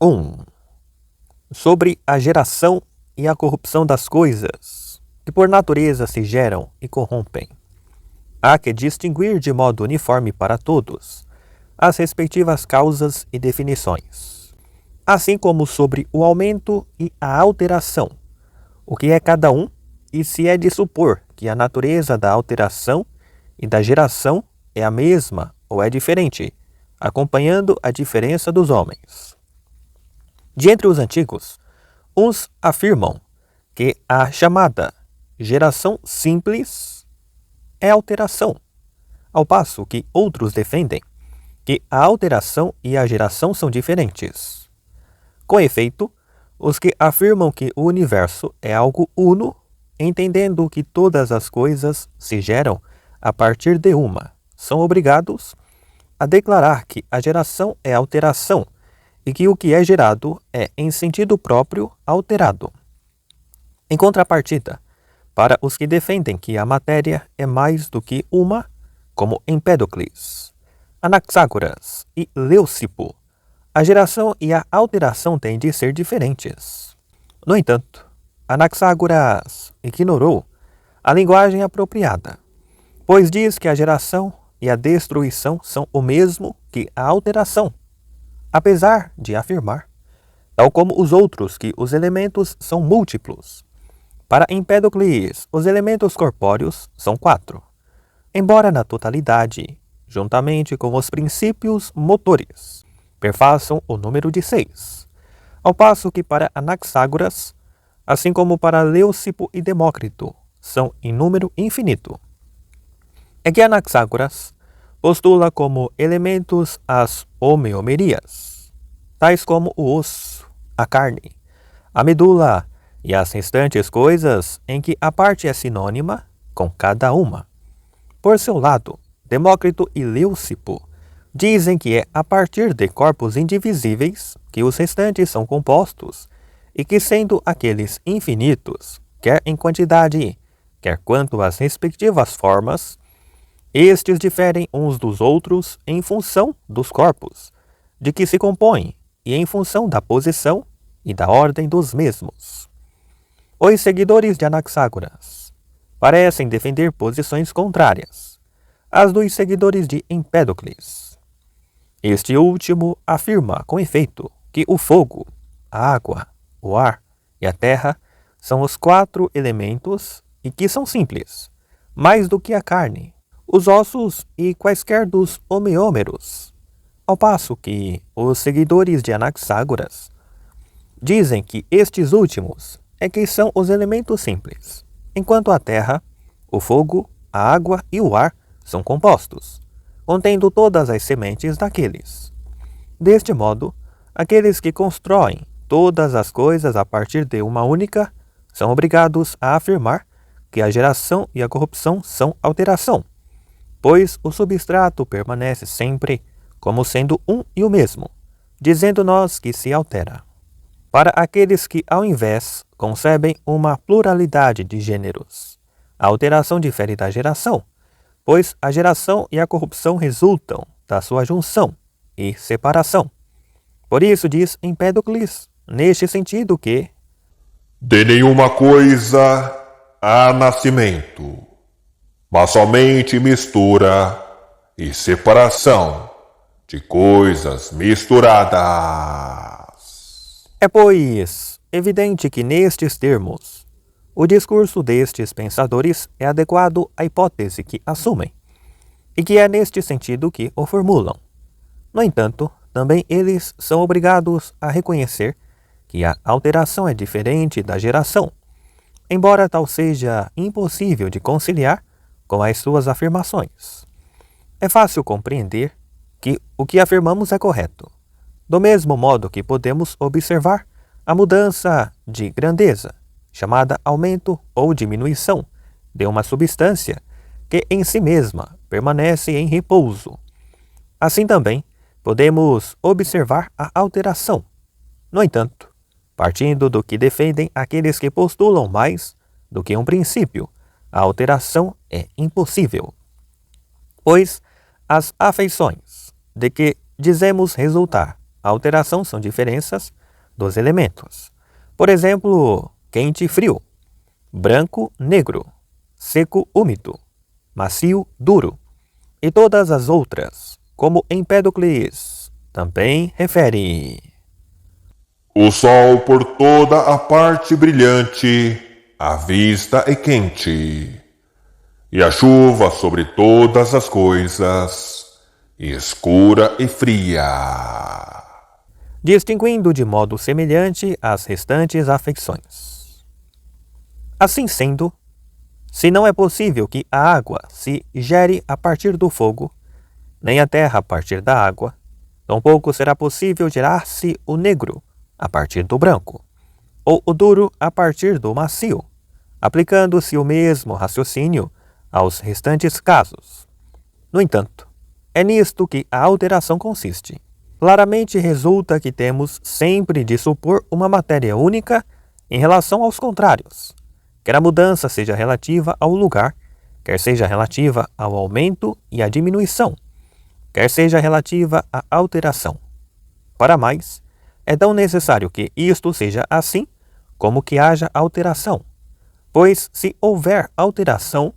1. Sobre a geração e a corrupção das coisas, que por natureza se geram e corrompem. Há que distinguir de modo uniforme para todos as respectivas causas e definições, assim como sobre o aumento e a alteração, o que é cada um, e se é de supor que a natureza da alteração e da geração é a mesma ou é diferente, acompanhando a diferença dos homens. De entre os antigos, uns afirmam que a chamada geração simples é alteração, ao passo que outros defendem que a alteração e a geração são diferentes. Com efeito, os que afirmam que o universo é algo uno, entendendo que todas as coisas se geram a partir de uma, são obrigados a declarar que a geração é alteração e que o que é gerado é, em sentido próprio, alterado. Em contrapartida, para os que defendem que a matéria é mais do que uma, como Empédocles, Anaxágoras e Leucipo, a geração e a alteração têm de ser diferentes. No entanto, Anaxágoras ignorou a linguagem apropriada, pois diz que a geração e a destruição são o mesmo que a alteração, apesar de afirmar, tal como os outros, que os elementos são múltiplos. Para Empédocles, os elementos corpóreos são 4, embora na totalidade, juntamente com os princípios motores, perfaçam o número de 6, ao passo que para Anaxágoras, assim como para Leucipo e Demócrito, são em número infinito. É que Anaxágoras postula como elementos as homeomerias, tais como o osso, a carne, a medula e as restantes coisas em que a parte é sinônima com cada uma. Por seu lado, Demócrito e Leucipo dizem que é a partir de corpos indivisíveis que os restantes são compostos e que, sendo aqueles infinitos, quer em quantidade, quer quanto às respectivas formas, estes diferem uns dos outros em função dos corpos, de que se compõem, e em função da posição e da ordem dos mesmos. Os seguidores de Anaxágoras parecem defender posições contrárias às dos seguidores de Empédocles. Este último afirma, com efeito, que o fogo, a água, o ar e a terra são os 4 elementos e que são simples, mais do que a carne, os ossos e quaisquer dos homeômeros, ao passo que os seguidores de Anaxágoras dizem que estes últimos é que são os elementos simples, enquanto a terra, o fogo, a água e o ar são compostos, contendo todas as sementes daqueles. Deste modo, aqueles que constroem todas as coisas a partir de uma única são obrigados a afirmar que a geração e a corrupção são alteração, pois o substrato permanece sempre como sendo um e o mesmo, dizendo-nos que se altera. Para aqueles que, ao invés, concebem uma pluralidade de gêneros, a alteração difere da geração, pois a geração e a corrupção resultam da sua junção e separação. Por isso diz Empédocles, neste sentido, que de nenhuma coisa há nascimento, mas somente mistura e separação de coisas misturadas. É, pois, evidente que nestes termos, o discurso destes pensadores é adequado à hipótese que assumem, e que é neste sentido que o formulam. No entanto, também eles são obrigados a reconhecer que a alteração é diferente da geração, embora tal seja impossível de conciliar com as suas afirmações. É fácil compreender que o que afirmamos é correto, do mesmo modo que podemos observar a mudança de grandeza, chamada aumento ou diminuição, de uma substância que em si mesma permanece em repouso. Assim também, podemos observar a alteração. No entanto, partindo do que defendem aqueles que postulam mais do que um princípio, a alteração é impossível, pois as afeições de que dizemos resultar a alteração são diferenças dos elementos. Por exemplo, quente e frio, branco, negro, seco, úmido, macio, duro, e todas as outras, como Empédocles também refere. O sol por toda a parte brilhante, a vista é quente, e a chuva sobre todas as coisas, escura e fria, distinguindo de modo semelhante as restantes afeições. Assim sendo, se não é possível que a água se gere a partir do fogo, nem a terra a partir da água, tampouco será possível gerar-se o negro a partir do branco, ou o duro a partir do macio, aplicando-se o mesmo raciocínio aos restantes casos. No entanto, é nisto que a alteração consiste. Claramente resulta que temos sempre de supor uma matéria única em relação aos contrários, quer a mudança seja relativa ao lugar, quer seja relativa ao aumento e à diminuição, quer seja relativa à alteração. Para mais, é tão necessário que isto seja assim, como que haja alteração, pois se houver alteração,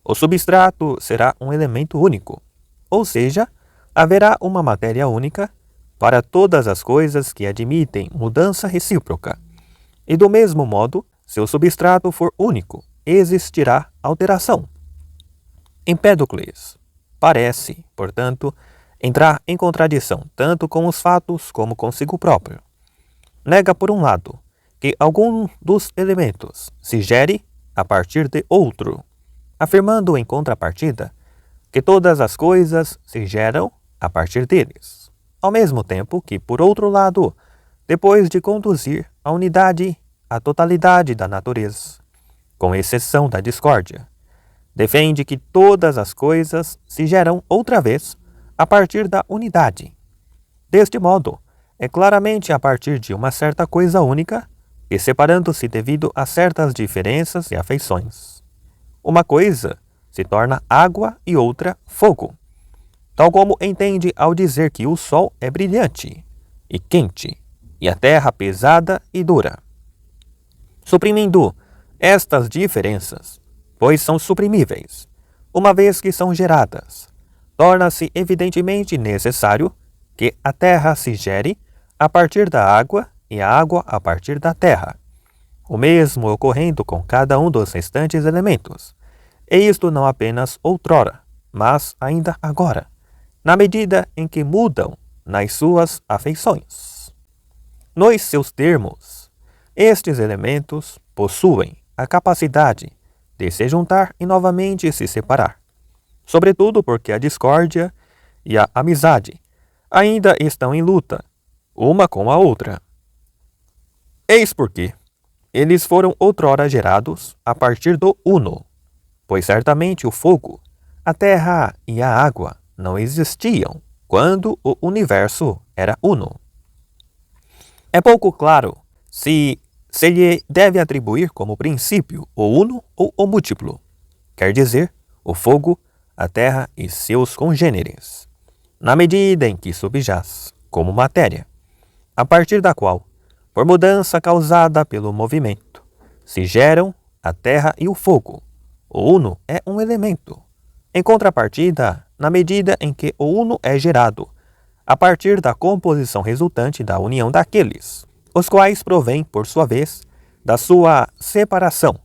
o substrato será um elemento único, ou seja, haverá uma matéria única para todas as coisas que admitem mudança recíproca. E do mesmo modo, se o substrato for único, existirá alteração. Empédocles parece, portanto, entrar em contradição tanto com os fatos como consigo próprio. Nega, por um lado, que algum dos elementos se gere a partir de outro, afirmando em contrapartida que todas as coisas se geram a partir deles, ao mesmo tempo que, por outro lado, depois de conduzir a unidade à totalidade da natureza, com exceção da discórdia, defende que todas as coisas se geram outra vez a partir da unidade. Deste modo, é claramente a partir de uma certa coisa única e separando-se devido a certas diferenças e afeições. Uma coisa se torna água e outra fogo, tal como entende ao dizer que o sol é brilhante e quente e a terra pesada e dura. Suprimindo estas diferenças, pois são suprimíveis, uma vez que são geradas, torna-se evidentemente necessário que a terra se gere a partir da água e a água a partir da terra, o mesmo ocorrendo com cada um dos restantes elementos, e isto não apenas outrora, mas ainda agora, na medida em que mudam nas suas afeições. Nos seus termos, estes elementos possuem a capacidade de se juntar e novamente se separar, sobretudo porque a discórdia e a amizade ainda estão em luta, uma com a outra. Eis porque eles foram outrora gerados a partir do uno, pois certamente o fogo, a terra e a água não existiam quando o universo era uno. É pouco claro se lhe deve atribuir como princípio o uno ou o múltiplo, quer dizer, o fogo, a terra e seus congêneres, na medida em que subjaz como matéria, a partir da qual, por mudança causada pelo movimento, se geram a terra e o fogo. O uno é um elemento. Em contrapartida, na medida em que o uno é gerado, a partir da composição resultante da união daqueles, os quais provêm, por sua vez, da sua separação.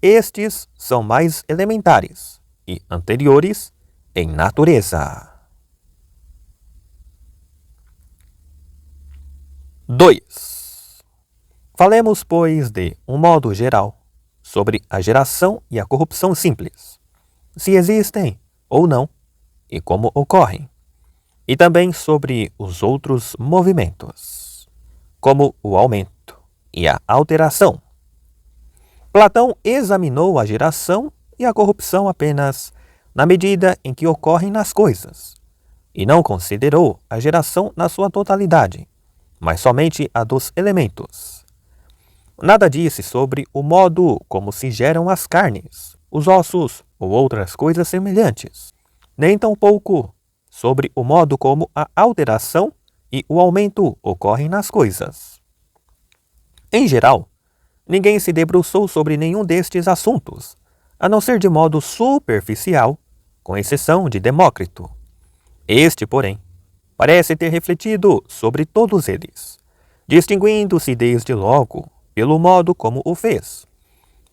Estes são mais elementares e anteriores em natureza. 2. Falemos, pois, de um modo geral, sobre a geração e a corrupção simples, se existem ou não, e como ocorrem, e também sobre os outros movimentos, como o aumento e a alteração. Platão examinou a geração e a corrupção apenas na medida em que ocorrem nas coisas, e não considerou a geração na sua totalidade, mas somente a dos elementos. Nada disse sobre o modo como se geram as carnes, os ossos ou outras coisas semelhantes, nem tampouco sobre o modo como a alteração e o aumento ocorrem nas coisas. Em geral, ninguém se debruçou sobre nenhum destes assuntos, a não ser de modo superficial, com exceção de Demócrito. Este, porém, parece ter refletido sobre todos eles, distinguindo-se desde logo pelo modo como o fez.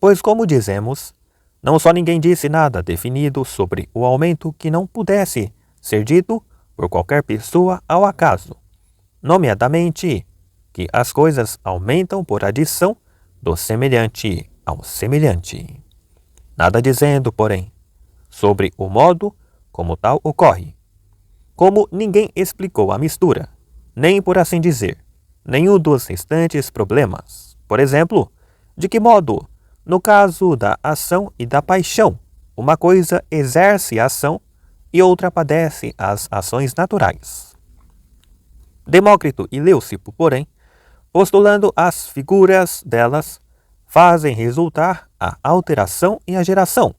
Pois, como dizemos, não só ninguém disse nada definido sobre o aumento que não pudesse ser dito por qualquer pessoa ao acaso, nomeadamente que as coisas aumentam por adição do semelhante ao semelhante. Nada dizendo, porém, sobre o modo como tal ocorre. Como ninguém explicou a mistura, nem, por assim dizer, nenhum dos restantes problemas. Por exemplo, de que modo, no caso da ação e da paixão, uma coisa exerce a ação e outra padece as ações naturais. Demócrito e Leucipo, porém, postulando as figuras delas, fazem resultar a alteração e a geração,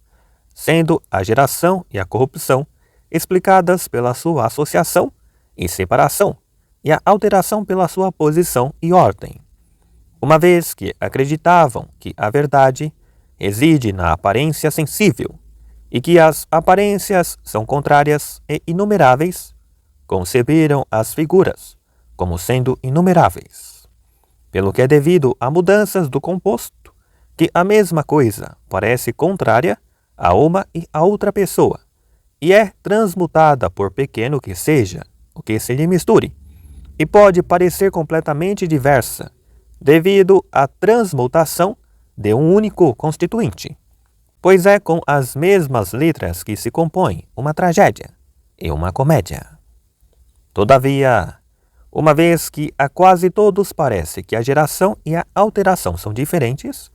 sendo a geração e a corrupção explicadas pela sua associação e separação, e a alteração pela sua posição e ordem. Uma vez que acreditavam que a verdade reside na aparência sensível, e que as aparências são contrárias e inumeráveis, conceberam as figuras como sendo inumeráveis. Pelo que é devido a mudanças do composto, que a mesma coisa parece contrária a uma e a outra pessoa, e é transmutada por pequeno que seja o que se lhe misture, e pode parecer completamente diversa, devido à transmutação de um único constituinte, pois é com as mesmas letras que se compõe uma tragédia e uma comédia. Todavia, uma vez que a quase todos parece que a geração e a alteração são diferentes,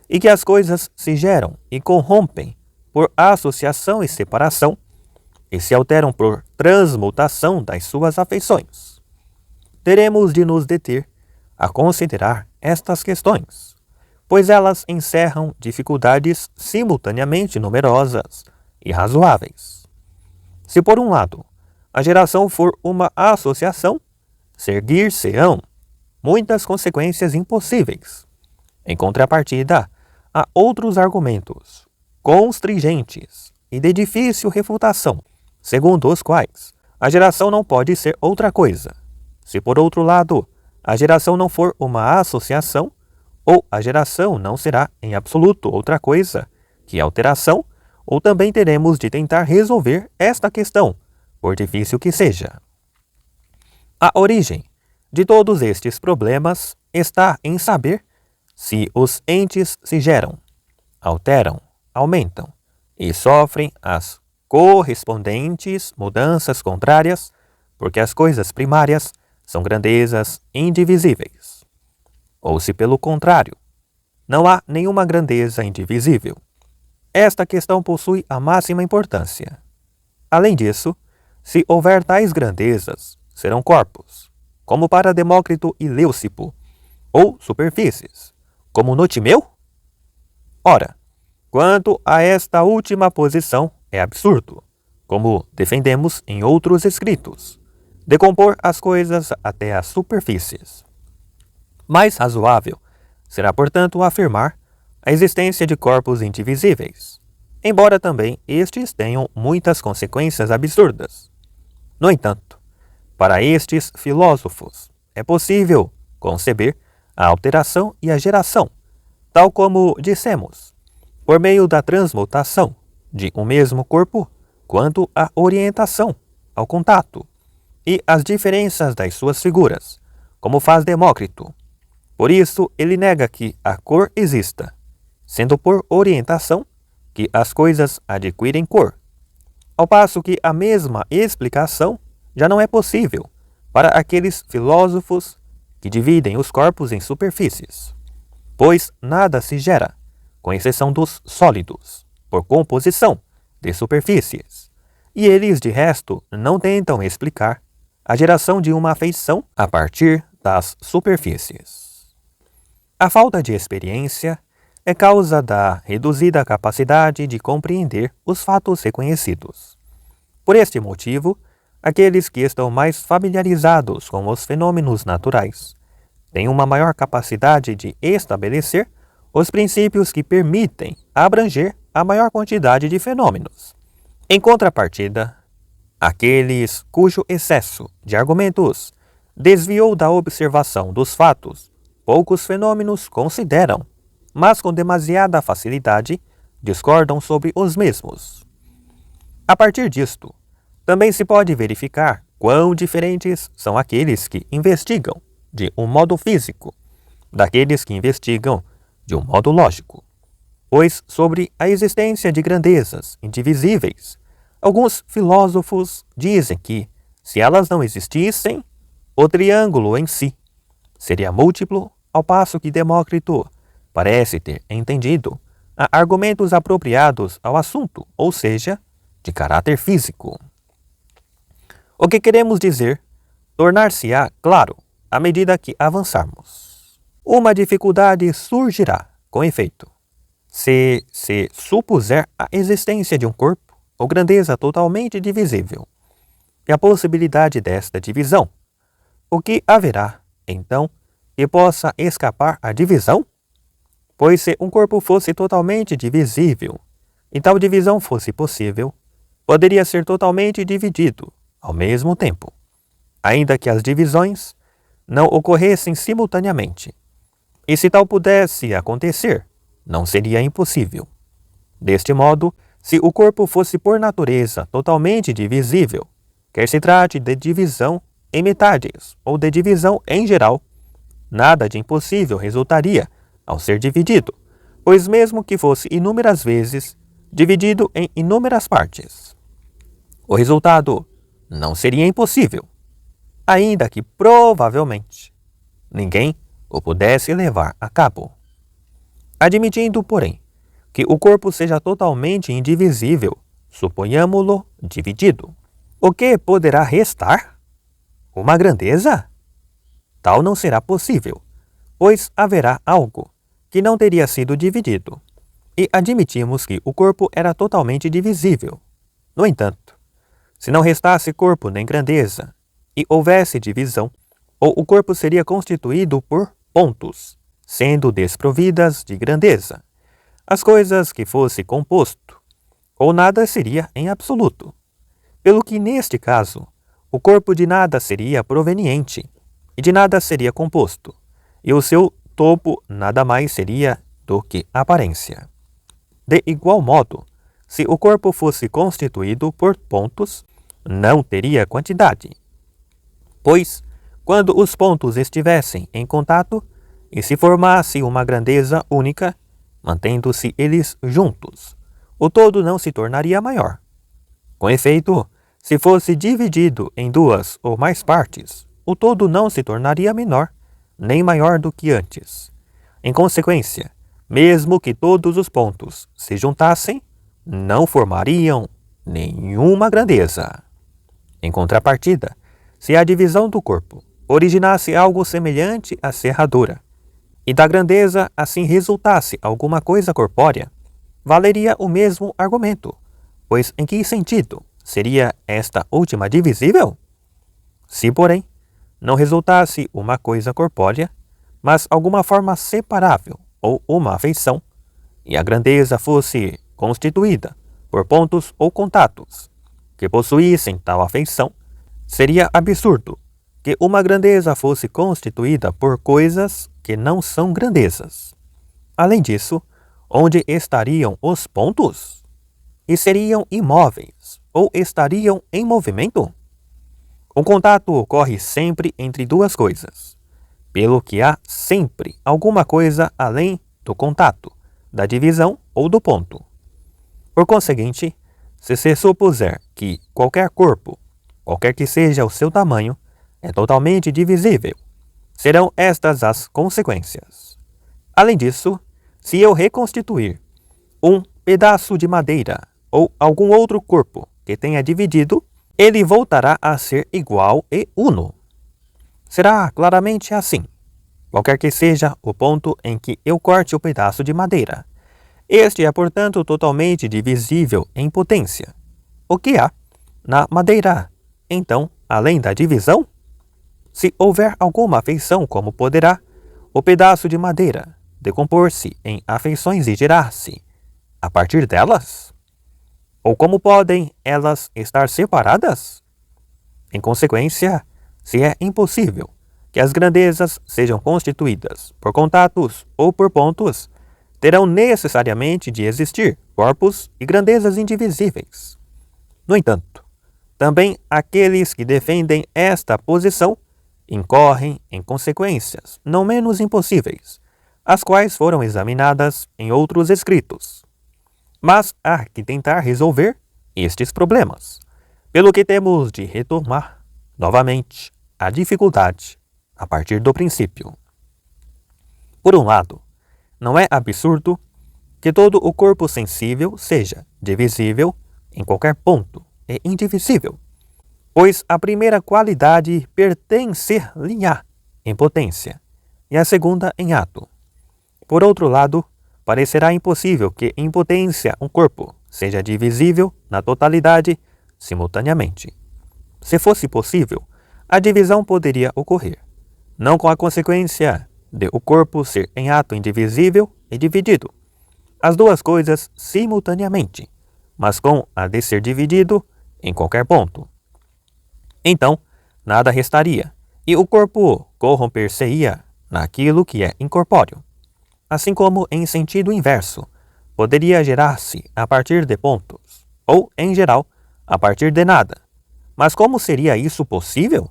e que as coisas se geram e corrompem por associação e separação, e se alteram por transmutação das suas afeições, teremos de nos deter a considerar estas questões, pois elas encerram dificuldades simultaneamente numerosas e razoáveis. Se por um lado a geração for uma associação, seguir-se-ão muitas consequências impossíveis. Em contrapartida, há outros argumentos constringentes e de difícil refutação, segundo os quais a geração não pode ser outra coisa. Se por outro lado a geração não for uma associação, ou a geração não será em absoluto outra coisa que alteração, ou também teremos de tentar resolver esta questão, por difícil que seja. A origem de todos estes problemas está em saber se os entes se geram, alteram, aumentam e sofrem as correspondentes mudanças contrárias, porque as coisas primárias são grandezas indivisíveis. Ou se, pelo contrário, não há nenhuma grandeza indivisível. Esta questão possui a máxima importância. Além disso, se houver tais grandezas, serão corpos, como para Demócrito e Leucipo, ou superfícies, como no Timeu? Ora, quanto a esta última posição, é absurdo, como defendemos em outros escritos, decompor as coisas até as superfícies. Mais razoável será, portanto, afirmar a existência de corpos indivisíveis, embora também estes tenham muitas consequências absurdas. No entanto, para estes filósofos, é possível conceber a alteração e a geração, tal como dissemos, por meio da transmutação de um mesmo corpo, quanto à orientação, ao contato, e as diferenças das suas figuras, como faz Demócrito. Por isso, ele nega que a cor exista, sendo por orientação que as coisas adquirem cor, ao passo que a mesma explicação já não é possível para aqueles filósofos que dividem os corpos em superfícies, pois nada se gera, com exceção dos sólidos, por composição de superfícies, e eles, de resto, não tentam explicar a geração de uma afeição a partir das superfícies. A falta de experiência é causa da reduzida capacidade de compreender os fatos reconhecidos. Por este motivo, Aqueles que estão mais familiarizados com os fenômenos naturais têm uma maior capacidade de estabelecer os princípios que permitem abranger a maior quantidade de fenômenos. Em contrapartida, aqueles cujo excesso de argumentos desviou da observação dos fatos, poucos fenômenos consideram, mas com demasiada facilidade discordam sobre os mesmos. A partir disto, também se pode verificar quão diferentes são aqueles que investigam de um modo físico daqueles que investigam de um modo lógico. Pois sobre a existência de grandezas indivisíveis, alguns filósofos dizem que, se elas não existissem, o triângulo em si seria múltiplo, ao passo que Demócrito parece ter entendido a argumentos apropriados ao assunto, ou seja, de caráter físico. O que queremos dizer tornar-se-á claro à medida que avançarmos. Uma dificuldade surgirá, com efeito, se supuser a existência de um corpo ou grandeza totalmente divisível e a possibilidade desta divisão. O que haverá, então, que possa escapar à divisão? Pois se um corpo fosse totalmente divisível e tal divisão fosse possível, poderia ser totalmente dividido ao mesmo tempo, ainda que as divisões não ocorressem simultaneamente. E se tal pudesse acontecer, não seria impossível. Deste modo, se o corpo fosse por natureza totalmente divisível, quer se trate de divisão em metades ou de divisão em geral, nada de impossível resultaria ao ser dividido, pois mesmo que fosse inúmeras vezes dividido em inúmeras partes, o resultado não seria impossível, ainda que provavelmente ninguém o pudesse levar a cabo. Admitindo, porém, que o corpo seja totalmente indivisível, suponhamo-lo dividido. O que poderá restar? Uma grandeza? Tal não será possível, pois haverá algo que não teria sido dividido, e admitimos que o corpo era totalmente divisível. No entanto, se não restasse corpo nem grandeza, e houvesse divisão, ou o corpo seria constituído por pontos, sendo desprovidas de grandeza, as coisas que fosse composto, ou nada seria em absoluto. Pelo que neste caso, o corpo de nada seria proveniente, e de nada seria composto, e o seu topo nada mais seria do que aparência. De igual modo, se o corpo fosse constituído por pontos, não teria quantidade, pois, quando os pontos estivessem em contato, e se formasse uma grandeza única, mantendo-se eles juntos, o todo não se tornaria maior. Com efeito, se fosse dividido em duas ou mais partes, o todo não se tornaria menor, nem maior do que antes. Em consequência, mesmo que todos os pontos se juntassem, não formariam nenhuma grandeza. Em contrapartida, se a divisão do corpo originasse algo semelhante à serradura, e da grandeza assim resultasse alguma coisa corpórea, valeria o mesmo argumento, pois em que sentido seria esta última divisível? Se, porém, não resultasse uma coisa corpórea, mas alguma forma separável ou uma afeição, e a grandeza fosse constituída por pontos ou contatos que possuíssem tal afeição, seria absurdo que uma grandeza fosse constituída por coisas que não são grandezas. Além disso, onde estariam os pontos? E seriam imóveis ou estariam em movimento? O contato ocorre sempre entre duas coisas, pelo que há sempre alguma coisa além do contato, da divisão ou do ponto. Por conseguinte, se supuser que qualquer corpo, qualquer que seja o seu tamanho, é totalmente divisível, serão estas as consequências. Além disso, se eu reconstituir um pedaço de madeira ou algum outro corpo que tenha dividido, ele voltará a ser igual e uno. Será claramente assim, qualquer que seja o ponto em que eu corte o pedaço de madeira. Este é, portanto, totalmente divisível em potência. O que há na madeira então, além da divisão? Se houver alguma afeição, como poderá o pedaço de madeira decompor-se em afeições e gerar-se a partir delas? Ou como podem elas estar separadas? Em consequência, se é impossível que as grandezas sejam constituídas por contatos ou por pontos, terão necessariamente de existir corpos e grandezas indivisíveis. No entanto, também aqueles que defendem esta posição incorrem em consequências não menos impossíveis, as quais foram examinadas em outros escritos. Mas há que tentar resolver estes problemas, pelo que temos de retomar novamente a dificuldade a partir do princípio. Por um lado, não é absurdo que todo o corpo sensível seja divisível em qualquer ponto e indivisível, pois a primeira qualidade pertence-lhe em potência e a segunda em ato. Por outro lado, parecerá impossível que em potência um corpo seja divisível na totalidade simultaneamente. Se fosse possível, a divisão poderia ocorrer, não com a consequência de o corpo ser em ato indivisível e dividido, as duas coisas simultaneamente, mas com a de ser dividido em qualquer ponto. Então, nada restaria, e o corpo corromper-se-ia naquilo que é incorpóreo. Assim como em sentido inverso, poderia gerar-se a partir de pontos, ou, em geral, a partir de nada. Mas como seria isso possível?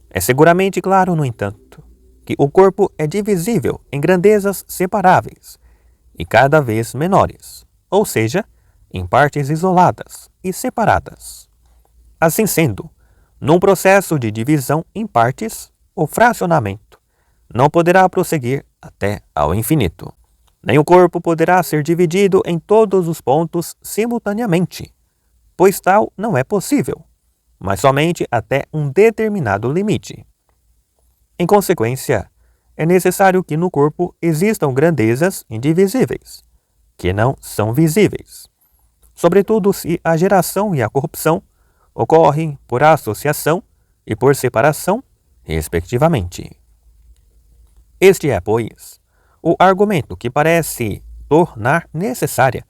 É seguramente claro, no entanto, que o corpo é divisível em grandezas separáveis e cada vez menores, ou seja, em partes isoladas e separadas. Assim sendo, num processo de divisão em partes, o fracionamento não poderá prosseguir até ao infinito. Nem o corpo poderá ser dividido em todos os pontos simultaneamente, pois tal não é possível, mas somente até um determinado limite. Em consequência, é necessário que no corpo existam grandezas indivisíveis, que não são visíveis, sobretudo se a geração e a corrupção ocorrem por associação e por separação, respectivamente. Este é, pois, o argumento que parece tornar necessária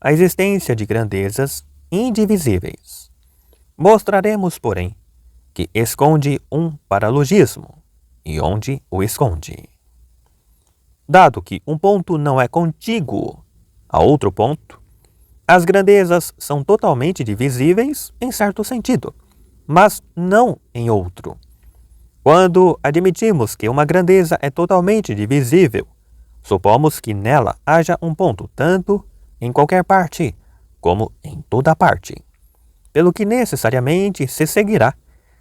a existência de grandezas indivisíveis. Mostraremos, porém, que esconde um paralogismo, e onde o esconde. Dado que um ponto não é contíguo a outro ponto, as grandezas são totalmente divisíveis em certo sentido, mas não em outro. Quando admitimos que uma grandeza é totalmente divisível, supomos que nela haja um ponto tanto em qualquer parte como em toda parte, pelo que necessariamente se seguirá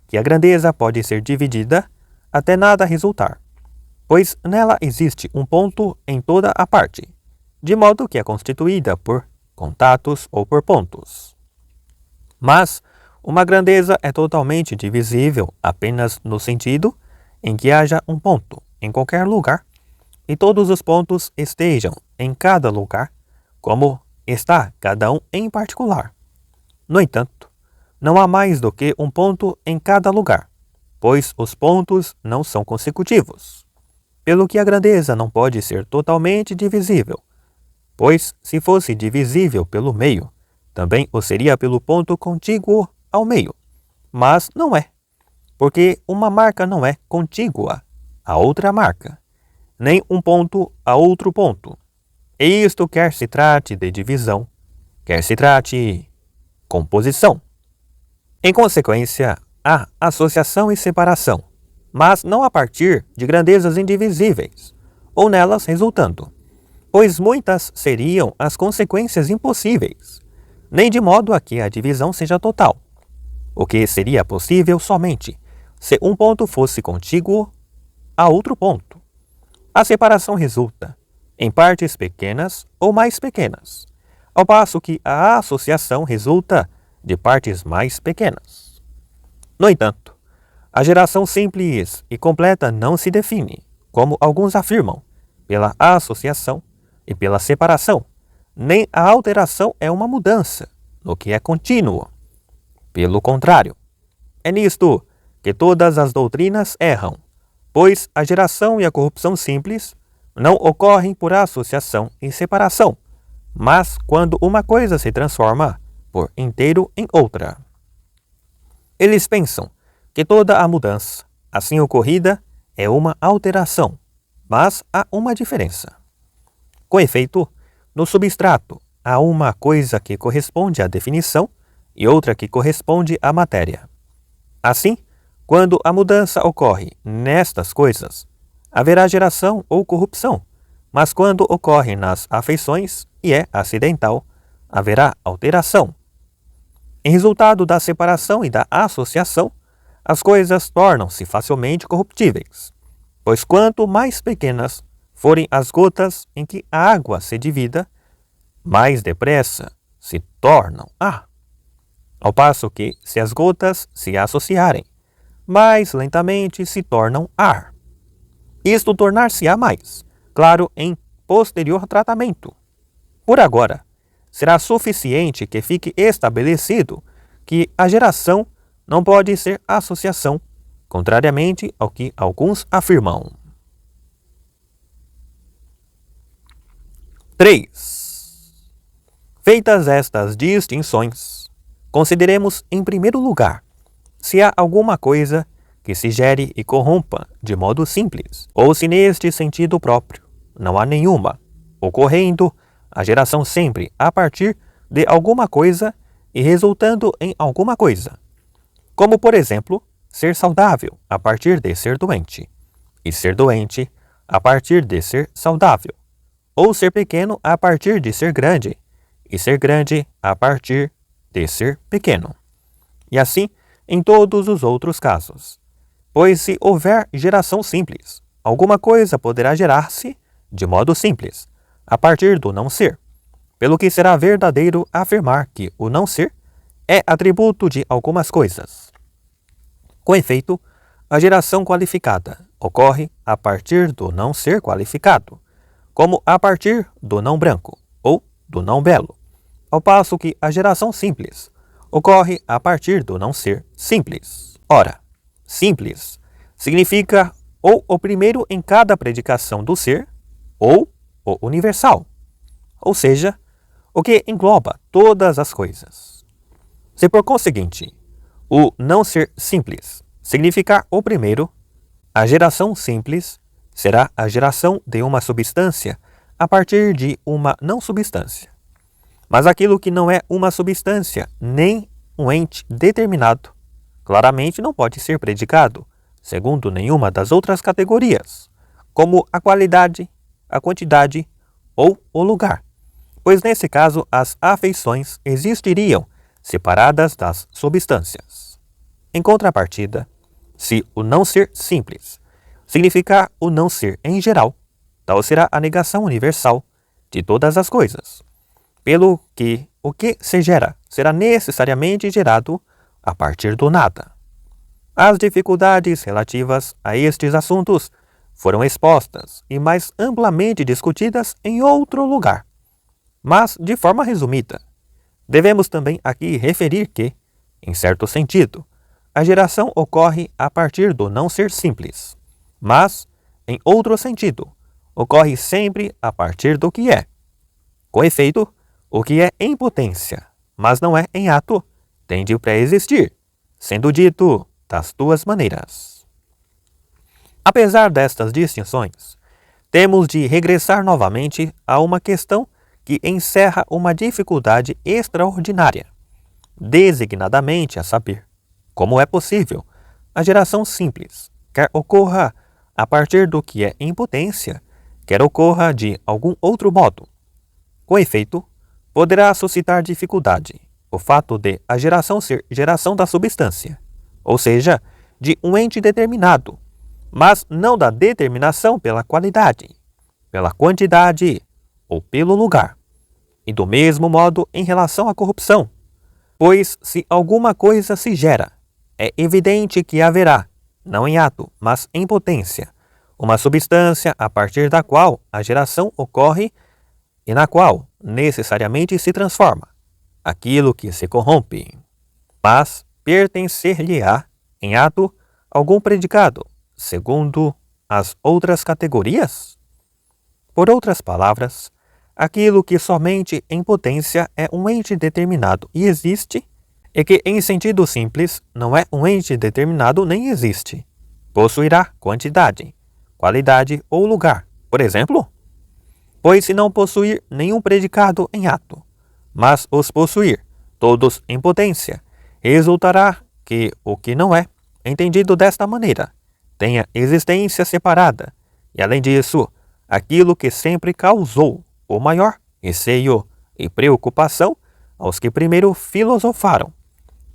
que a grandeza pode ser dividida até nada resultar, pois nela existe um ponto em toda a parte, de modo que é constituída por contatos ou por pontos. Mas uma grandeza é totalmente divisível apenas no sentido em que haja um ponto em qualquer lugar e todos os pontos estejam em cada lugar, como está cada um em particular. No entanto, não há mais do que um ponto em cada lugar, pois os pontos não são consecutivos, pelo que a grandeza não pode ser totalmente divisível, pois se fosse divisível pelo meio, também o seria pelo ponto contíguo ao meio, mas não é, porque uma marca não é contígua a outra marca, nem um ponto a outro ponto. E isto quer se trate de divisão, quer se trate composição. Em consequência, há associação e separação, mas não a partir de grandezas indivisíveis, ou nelas resultando, pois muitas seriam as consequências impossíveis, nem de modo a que a divisão seja total, o que seria possível somente se um ponto fosse contíguo a outro ponto. A separação resulta em partes pequenas ou mais pequenas, ao passo que a associação resulta de partes mais pequenas. No entanto, a geração simples e completa não se define, como alguns afirmam, pela associação e pela separação, nem a alteração é uma mudança no que é contínuo. Pelo contrário, É nisto que todas as doutrinas erram, pois a geração e a corrupção simples não ocorrem por associação e separação, mas quando uma coisa se transforma por inteiro em outra. Eles pensam que toda a mudança, assim ocorrida, é uma alteração, mas há uma diferença. Com efeito, no substrato há uma coisa que corresponde à definição e outra que corresponde à matéria. Assim, quando a mudança ocorre nestas coisas, haverá geração ou corrupção, mas quando ocorre nas afeições e é acidental, haverá alteração. Em resultado da separação e da associação, as coisas tornam-se facilmente corruptíveis, pois quanto mais pequenas forem as gotas em que a água se divida, mais depressa se tornam ar. Ao passo que, se as gotas se associarem, mais lentamente se tornam ar. Isto tornar-se-á mais claro em posterior tratamento. Por agora, será suficiente que fique estabelecido que a geração não pode ser associação, contrariamente ao que alguns afirmam. 3. Feitas estas distinções, consideremos em primeiro lugar se há alguma coisa que se gere e corrompa de modo simples, ou se neste sentido próprio não há nenhuma, ocorrendo a geração sempre a partir de alguma coisa e resultando em alguma coisa. Como, por exemplo, ser saudável a partir de ser doente, e ser doente a partir de ser saudável, ou ser pequeno a partir de ser grande, e ser grande a partir de ser pequeno. E assim em todos os outros casos. Pois se houver geração simples, alguma coisa poderá gerar-se de modo simples, a partir do não ser, pelo que será verdadeiro afirmar que o não ser é atributo de algumas coisas. Com efeito, a geração qualificada ocorre a partir do não ser qualificado, como a partir do não branco ou do não belo, ao passo que a geração simples ocorre a partir do não ser simples. Ora, simples significa ou o primeiro em cada predicação do ser, ou o universal, ou seja, o que engloba todas as coisas. Se por conseguinte, o não ser simples significar o primeiro, a geração simples será a geração de uma substância a partir de uma não substância. Mas aquilo que não é uma substância nem um ente determinado, claramente não pode ser predicado, segundo nenhuma das outras categorias, como a qualidade, a quantidade ou o lugar, pois nesse caso as afeições existiriam separadas das substâncias. Em contrapartida, se o não ser simples significar o não ser em geral, tal será a negação universal de todas as coisas, pelo que o que se gera será necessariamente gerado a partir do nada. As dificuldades relativas a estes assuntos foram expostas e mais amplamente discutidas em outro lugar. Mas, de forma resumida, devemos também aqui referir que, em certo sentido, a geração ocorre a partir do não ser simples, mas, em outro sentido, ocorre sempre a partir do que é. Com efeito, o que é em potência, mas não é em ato, tem de pré-existir, sendo dito das duas maneiras. Apesar destas distinções, temos de regressar novamente a uma questão que encerra uma dificuldade extraordinária, designadamente a saber, como é possível a geração simples, quer ocorra a partir do que é em potência, quer ocorra de algum outro modo. Com efeito, poderá suscitar dificuldade o fato de a geração ser geração da substância, ou seja, de um ente determinado, mas não da determinação pela qualidade, pela quantidade ou pelo lugar. E do mesmo modo em relação à corrupção, pois se alguma coisa se gera, é evidente que haverá, não em ato, mas em potência, uma substância a partir da qual a geração ocorre e na qual necessariamente se transforma aquilo que se corrompe. Mas pertencer-lhe-á em ato algum predicado, segundo as outras categorias? Por outras palavras, aquilo que somente em potência é um ente determinado e existe, e que em sentido simples não é um ente determinado nem existe, possuirá quantidade, qualidade ou lugar, por exemplo? Pois se não possuir nenhum predicado em ato, mas os possuir todos em potência, resultará que o que não é, entendido desta maneira, tenha existência separada, e além disso, aquilo que sempre causou o maior receio e preocupação aos que primeiro filosofaram,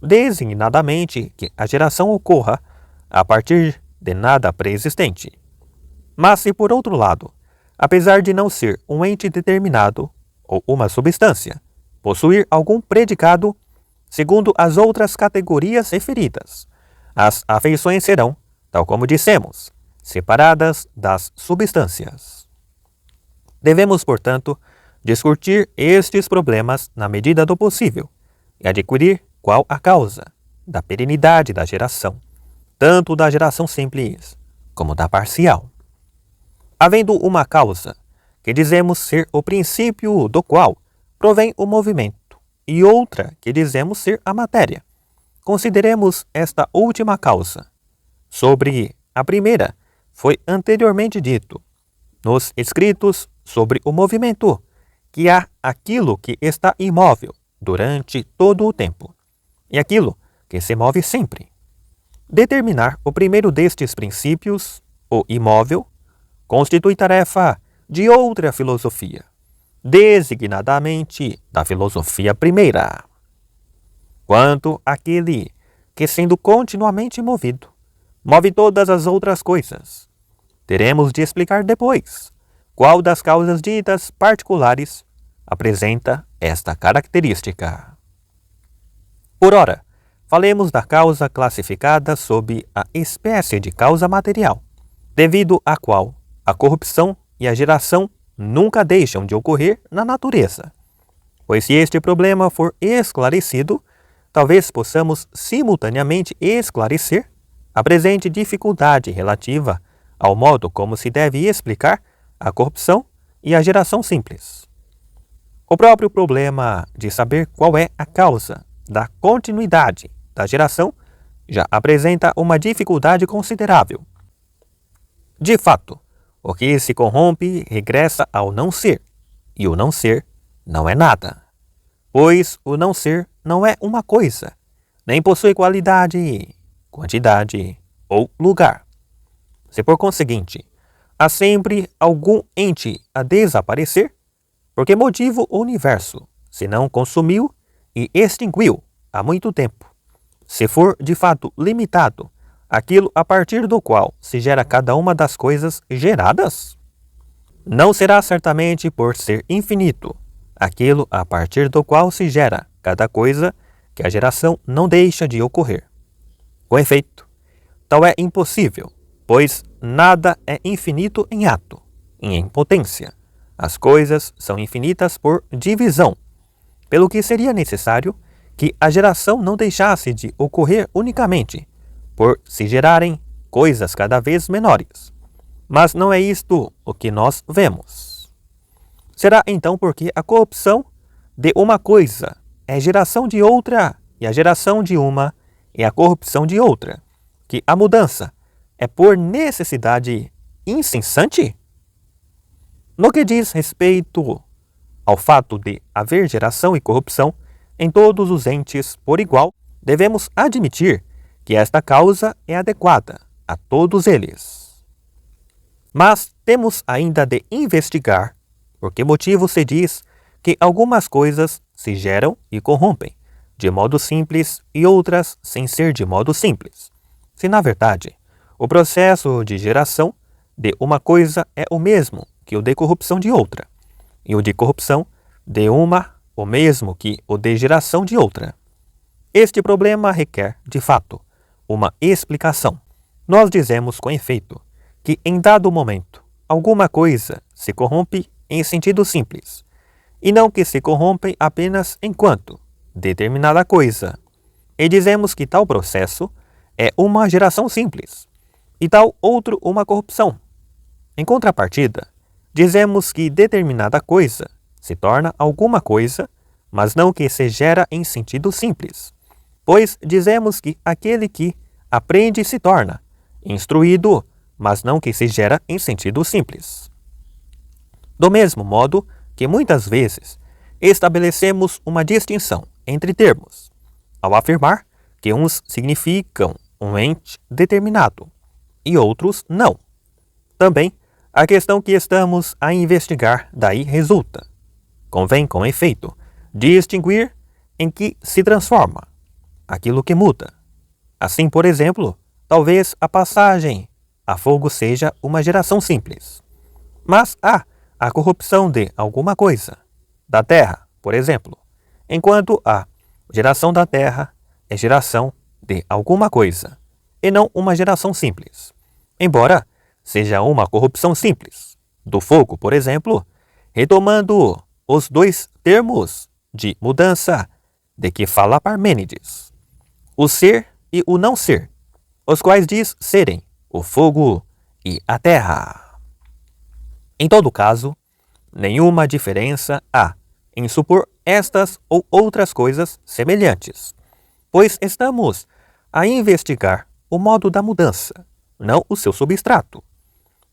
designadamente que a geração ocorra a partir de nada pré-existente. Mas se por outro lado, apesar de não ser um ente determinado ou uma substância, possuir algum predicado, segundo as outras categorias referidas, as afeições serão, tal como dissemos, separadas das substâncias. Devemos, portanto, discutir estes problemas na medida do possível e adquirir qual a causa da perenidade da geração, tanto da geração simples como da parcial. Havendo uma causa, que dizemos ser o princípio do qual provém o movimento, e outra que dizemos ser a matéria, consideremos esta última causa. Sobre a primeira, foi anteriormente dito, nos escritos sobre o movimento, que há aquilo que está imóvel durante todo o tempo, e aquilo que se move sempre. Determinar o primeiro destes princípios, o imóvel, constitui tarefa de outra filosofia, designadamente da filosofia primeira. Quanto àquele que, sendo continuamente movido, move todas as outras coisas, teremos de explicar depois qual das causas ditas particulares apresenta esta característica. Por ora, falemos da causa classificada sob a espécie de causa material, devido à qual a corrupção e a geração nunca deixam de ocorrer na natureza. Pois se este problema for esclarecido, talvez possamos simultaneamente esclarecer a presente dificuldade relativa ao modo como se deve explicar a corrupção e a geração simples. O próprio problema de saber qual é a causa da continuidade da geração já apresenta uma dificuldade considerável. De fato, o que se corrompe regressa ao não ser, e o não ser não é nada, pois o não ser não é uma coisa, nem possui qualidade, quantidade ou lugar. Se por conseguinte, há sempre algum ente a desaparecer, por que motivo o universo se não consumiu e extinguiu há muito tempo? Se for de fato limitado aquilo a partir do qual se gera cada uma das coisas geradas? Não será certamente por ser infinito aquilo a partir do qual se gera cada coisa que a geração não deixa de ocorrer. Com efeito, tal é impossível, pois nada é infinito em ato e em potência. As coisas são infinitas por divisão, pelo que seria necessário que a geração não deixasse de ocorrer unicamente por se gerarem coisas cada vez menores. Mas não é isto o que nós vemos. Será então porque a corrupção de uma coisa é geração de outra e a geração de uma é a corrupção de outra, que a mudança é por necessidade incessante? No que diz respeito ao fato de haver geração e corrupção em todos os entes por igual, devemos admitir que esta causa é adequada a todos eles. Mas temos ainda de investigar por que motivo se diz que algumas coisas se geram e corrompem de modo simples e outras sem ser de modo simples, se na verdade o processo de geração de uma coisa é o mesmo que o de corrupção de outra, e o de corrupção de uma o mesmo que o de geração de outra. Este problema requer, de fato, uma explicação. Nós dizemos com efeito que em dado momento alguma coisa se corrompe em sentido simples, e não que se corrompe apenas enquanto determinada coisa. E dizemos que tal processo é uma geração simples, e tal outro uma corrupção. Em contrapartida, dizemos que determinada coisa se torna alguma coisa, mas não que se gera em sentido simples, pois dizemos que aquele que aprende se torna instruído, mas não que se gera em sentido simples. Do mesmo modo que muitas vezes estabelecemos uma distinção entre termos, ao afirmar que uns significam um ente determinado e outros não. Também a questão que estamos a investigar daí resulta. Convém, com efeito, distinguir em que se transforma aquilo que muda. Assim, por exemplo, talvez a passagem a fogo seja uma geração simples, mas há a corrupção de alguma coisa, da terra, por exemplo, enquanto a geração da terra é geração de alguma coisa, e não uma geração simples, embora seja uma corrupção simples, do fogo, por exemplo, retomando os dois termos de mudança de que fala Parmênides, o ser e o não ser, os quais diz serem o fogo e a terra. Em todo caso, nenhuma diferença há em supor estas ou outras coisas semelhantes, pois estamos a investigar o modo da mudança, não o seu substrato.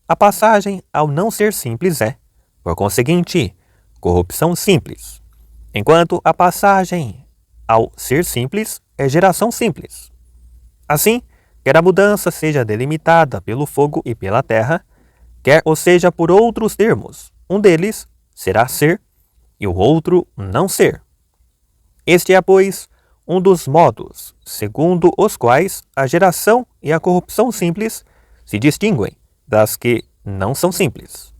A passagem ao não ser simples é, por conseguinte, corrupção simples, enquanto a passagem ao ser simples é geração simples. Assim, quer a mudança seja delimitada pelo fogo e pela terra, quer ou seja por outros termos, um deles será ser e o outro não ser. Este é, pois, um dos modos segundo os quais a geração e a corrupção simples se distinguem das que não são simples.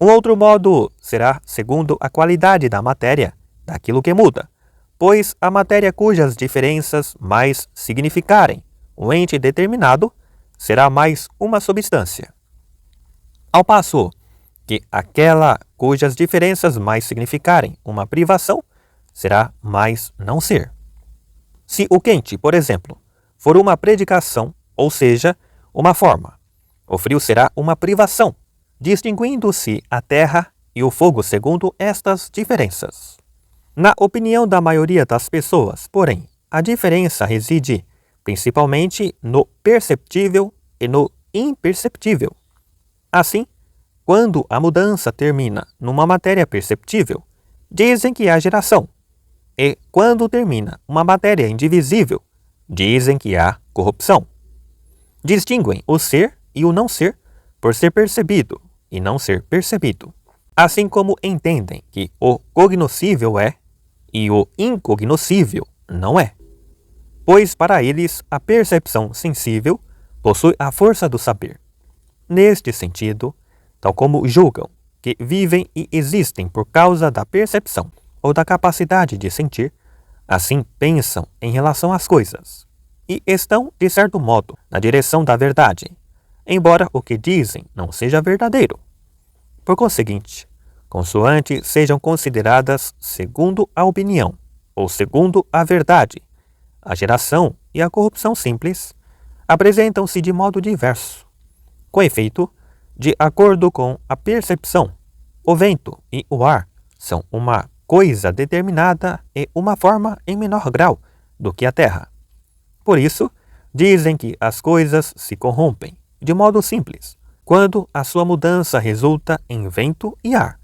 Um outro modo será segundo a qualidade da matéria, daquilo que muda, pois a matéria cujas diferenças mais significarem um ente determinado será mais uma substância, ao passo que aquela cujas diferenças mais significarem uma privação será mais não ser. Se o quente, por exemplo, for uma predicação, ou seja, uma forma, o frio será uma privação, distinguindo-se a terra e o fogo segundo estas diferenças. Na opinião da maioria das pessoas, porém, a diferença reside principalmente no perceptível e no imperceptível. Assim, quando a mudança termina numa matéria perceptível, dizem que há geração, e quando termina uma matéria indivisível, dizem que há corrupção. Distinguem o ser e o não ser por ser percebido e não ser percebido, assim como entendem que o cognoscível é e o incognoscível não é, pois para eles a percepção sensível possui a força do saber. Neste sentido, tal como julgam que vivem e existem por causa da percepção ou da capacidade de sentir, assim pensam em relação às coisas, e estão, de certo modo, na direção da verdade, embora o que dizem não seja verdadeiro. Por conseguinte, consoante sejam consideradas segundo a opinião, ou segundo a verdade, a geração e a corrupção simples apresentam-se de modo diverso. Com efeito, de acordo com a percepção, o vento e o ar são uma coisa determinada e uma forma em menor grau do que a terra. Por isso, dizem que as coisas se corrompem, de modo simples, quando a sua mudança resulta em vento e ar,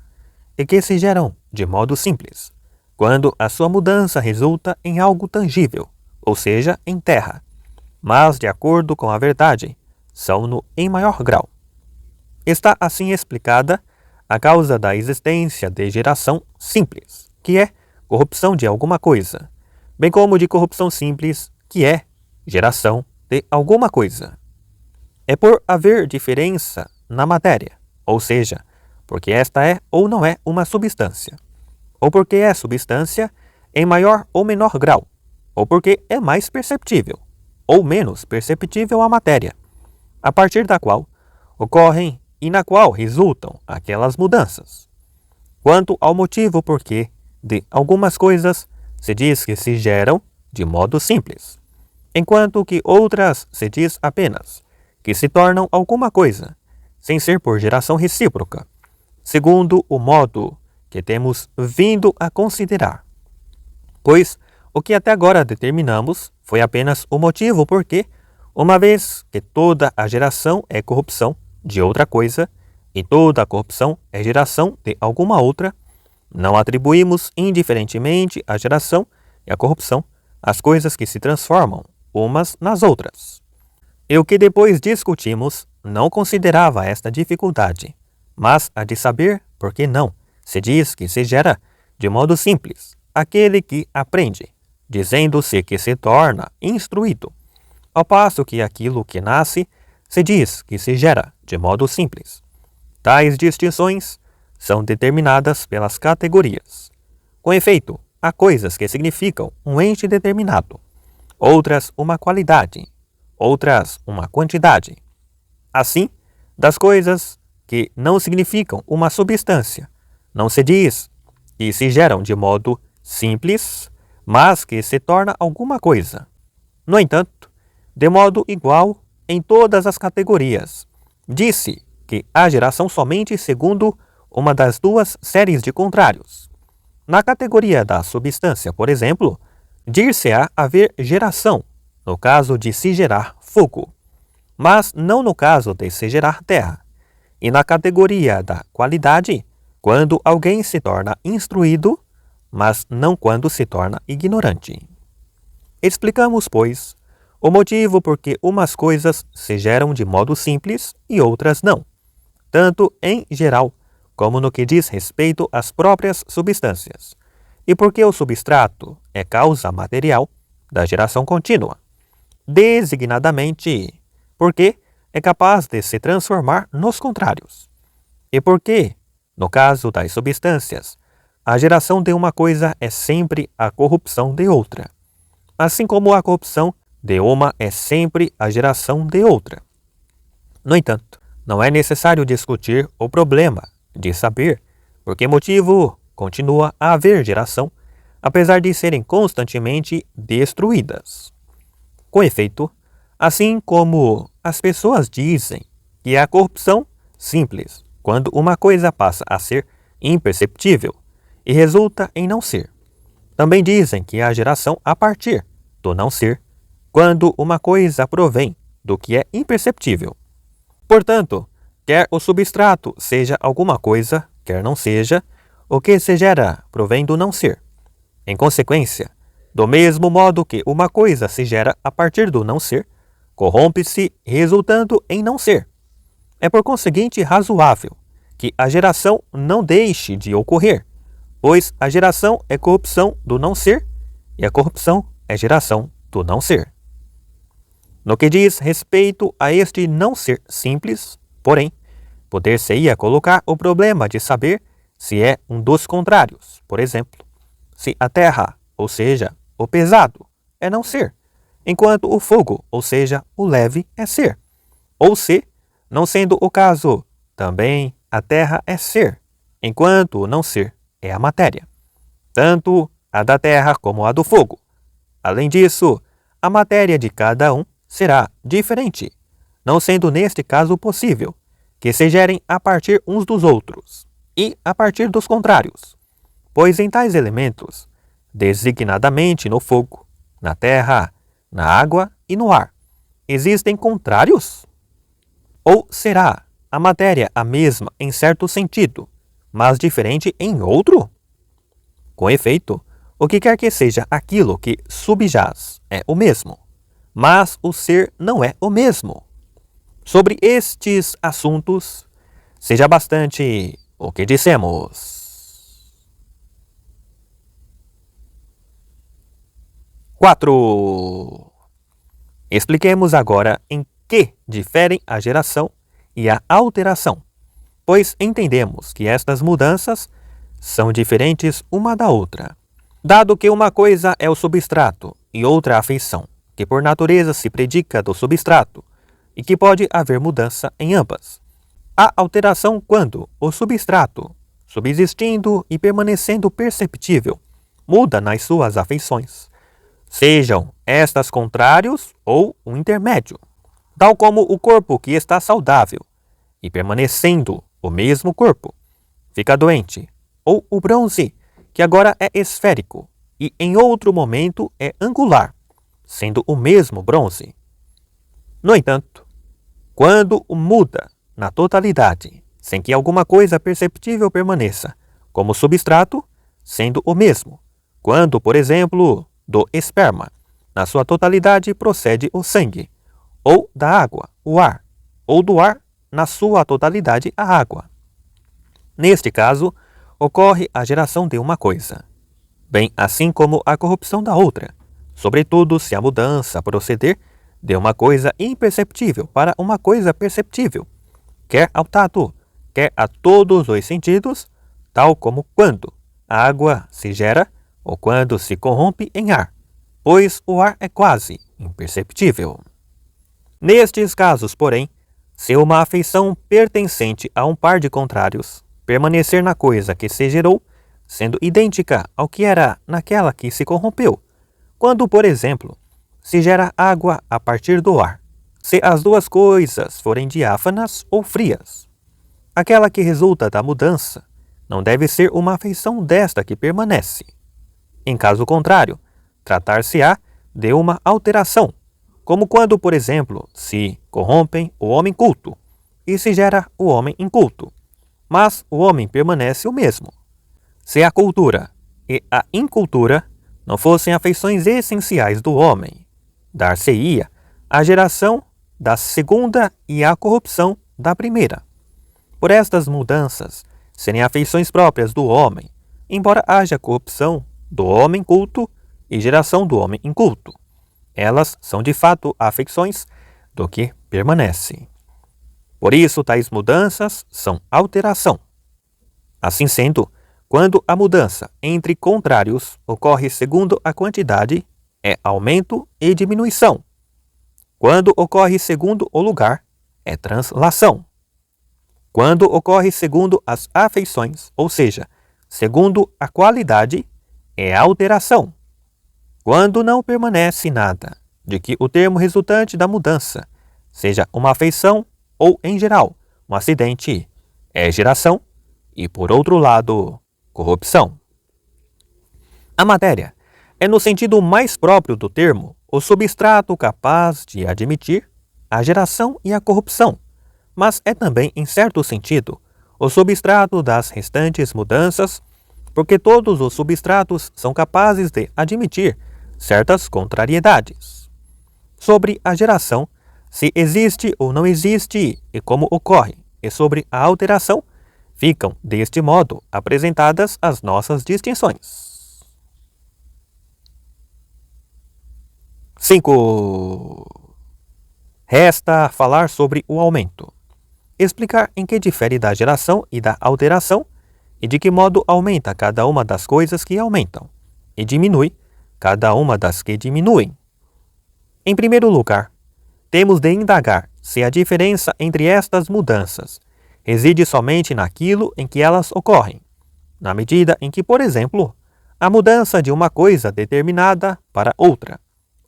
e que se geram de modo simples, quando a sua mudança resulta em algo tangível, ou seja, em terra, mas, de acordo com a verdade, são-no em maior grau. Está assim explicada a causa da existência de geração simples, que é corrupção de alguma coisa, bem como de corrupção simples, que é geração de alguma coisa. É por haver diferença na matéria, ou seja, porque esta é ou não é uma substância, ou porque é substância em maior ou menor grau, ou porque é mais perceptível ou menos perceptível a matéria, a partir da qual ocorrem e na qual resultam aquelas mudanças. Quanto ao motivo por que de algumas coisas se diz que se geram de modo simples, enquanto que outras se diz apenas que se tornam alguma coisa, sem ser por geração recíproca, segundo o modo que temos vindo a considerar. Pois o que até agora determinamos foi apenas o motivo porque, uma vez que toda a geração é corrupção de outra coisa, e toda a corrupção é geração de alguma outra, não atribuímos indiferentemente a geração e a corrupção às coisas que se transformam umas nas outras. E o que depois discutimos não considerava esta dificuldade, mas a de saber por que não se diz que se gera de modo simples aquele que aprende, dizendo-se que se torna instruído, ao passo que aquilo que nasce se diz que se gera de modo simples. Tais distinções são determinadas pelas categorias. Com efeito, há coisas que significam um ente determinado, outras uma qualidade, outras uma quantidade. Assim, das coisas que não significam uma substância, não se diz que se geram de modo simples, mas que se torna alguma coisa. No entanto, de modo igual em todas as categorias, disse que há geração somente segundo uma das duas séries de contrários. Na categoria da substância, por exemplo, dir-se-á haver geração, no caso de se gerar fogo, mas não no caso de se gerar terra. E na categoria da qualidade, quando alguém se torna instruído, mas não quando se torna ignorante. Explicamos, pois, o motivo por que umas coisas se geram de modo simples e outras não, tanto em geral como no que diz respeito às próprias substâncias, e porque o substrato é causa material da geração contínua, designadamente porque é capaz de se transformar nos contrários, e porque, no caso das substâncias, a geração de uma coisa é sempre a corrupção de outra, assim como a corrupção de uma é sempre a geração de outra. No entanto, não é necessário discutir o problema de saber por que motivo continua a haver geração, apesar de serem constantemente destruídas. Com efeito, assim como as pessoas dizem que a corrupção simples quando uma coisa passa a ser imperceptível e resulta em não ser, também dizem que há geração a partir do não ser quando uma coisa provém do que é imperceptível. Portanto, quer o substrato seja alguma coisa, quer não seja, o que se gera provém do não ser. Em consequência, do mesmo modo que uma coisa se gera a partir do não ser, corrompe-se resultando em não ser. É por conseguinte razoável que a geração não deixe de ocorrer, pois a geração é corrupção do não ser e a corrupção é geração do não ser. No que diz respeito a este não ser simples, porém, poder-se-ia colocar o problema de saber se é um dos contrários. Por exemplo, se a terra, ou seja, o pesado, é não ser, enquanto o fogo, ou seja, o leve, é ser. Ou se, não sendo o caso, também a terra é ser, enquanto o não ser é a matéria, tanto a da terra como a do fogo. Além disso, a matéria de cada um será diferente, não sendo neste caso possível que se gerem a partir uns dos outros e a partir dos contrários, pois em tais elementos, designadamente no fogo, na terra, na água e no ar, existem contrários? Ou será a matéria a mesma em certo sentido, mas diferente em outro? Com efeito, o que quer que seja aquilo que subjaz é o mesmo, mas o ser não é o mesmo. Sobre estes assuntos, seja bastante o que dissemos. 4. Expliquemos agora em que diferem a geração e a alteração, pois entendemos que estas mudanças são diferentes uma da outra. Dado que uma coisa é o substrato e outra a feição, que por natureza se predica do substrato, e que pode haver mudança em ambas. Há alteração quando o substrato, subsistindo e permanecendo perceptível, muda nas suas afeições, sejam estas contrários ou um intermédio, tal como o corpo que está saudável e permanecendo o mesmo corpo fica doente, ou o bronze que agora é esférico e em outro momento é angular, sendo o mesmo bronze. No entanto, quando muda na totalidade, sem que alguma coisa perceptível permaneça, como substrato, sendo o mesmo, quando, por exemplo, do esperma, na sua totalidade procede o sangue, ou da água, o ar, ou do ar, na sua totalidade, a água. Neste caso, ocorre a geração de uma coisa, bem assim como a corrupção da outra, sobretudo se a mudança proceder de uma coisa imperceptível para uma coisa perceptível, quer ao tato, quer a todos os sentidos, tal como quando a água se gera ou quando se corrompe em ar, pois o ar é quase imperceptível. Nestes casos, porém, se uma afeição pertencente a um par de contrários permanecer na coisa que se gerou, sendo idêntica ao que era naquela que se corrompeu, quando, por exemplo, se gera água a partir do ar, se as duas coisas forem diáfanas ou frias, aquela que resulta da mudança não deve ser uma afeição desta que permanece. Em caso contrário, tratar-se-á de uma alteração, como quando, por exemplo, se corrompem o homem culto e se gera o homem inculto, mas o homem permanece o mesmo. Se a cultura e a incultura não fossem afeições essenciais do homem, dar-se-ia a geração da segunda e a corrupção da primeira. Por estas mudanças serem afeições próprias do homem, embora haja corrupção do homem culto e geração do homem inculto, elas são de fato afeições do que permanece. Por isso, tais mudanças são alteração. Assim sendo, quando a mudança entre contrários ocorre segundo a quantidade, é aumento e diminuição. Quando ocorre segundo o lugar, é translação. Quando ocorre segundo as afeições, ou seja, segundo a qualidade, é alteração. Quando não permanece nada de que o termo resultante da mudança seja uma afeição ou, em geral, um acidente, é geração e, por outro lado, corrupção. A matéria é, no sentido mais próprio do termo, o substrato capaz de admitir a geração e a corrupção, mas é também, em certo sentido, o substrato das restantes mudanças, porque todos os substratos são capazes de admitir certas contrariedades. Sobre a geração, se existe ou não existe e como ocorre, e sobre a alteração, ficam, deste modo, apresentadas as nossas distinções. 5. Resta falar sobre o aumento. Explicar em que difere da geração e da alteração, e de que modo aumenta cada uma das coisas que aumentam, e diminui cada uma das que diminuem. Em primeiro lugar, temos de indagar se a diferença entre estas mudanças reside somente naquilo em que elas ocorrem, na medida em que, por exemplo, a mudança de uma coisa determinada para outra,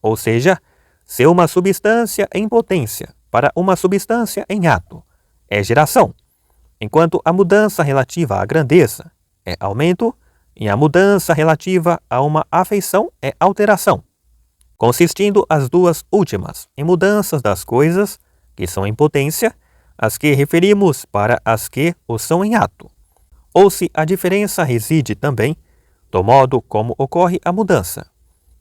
ou seja, se uma substância em potência para uma substância em ato, é geração, enquanto a mudança relativa à grandeza é aumento e a mudança relativa a uma afeição é alteração, consistindo as duas últimas em mudanças das coisas que são em potência, as que referimos para as que o são em ato, ou se a diferença reside também do modo como ocorre a mudança,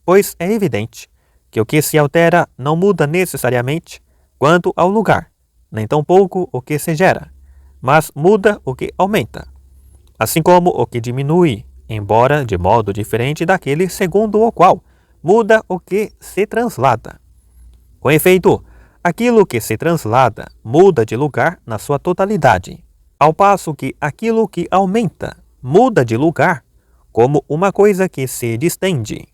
pois é evidente que o que se altera não muda necessariamente quanto ao lugar, nem tampouco o que se gera, mas muda o que aumenta, assim como o que diminui, embora de modo diferente daquele segundo o qual muda o que se translada. Com efeito, aquilo que se translada muda de lugar na sua totalidade, ao passo que aquilo que aumenta muda de lugar como uma coisa que se distende,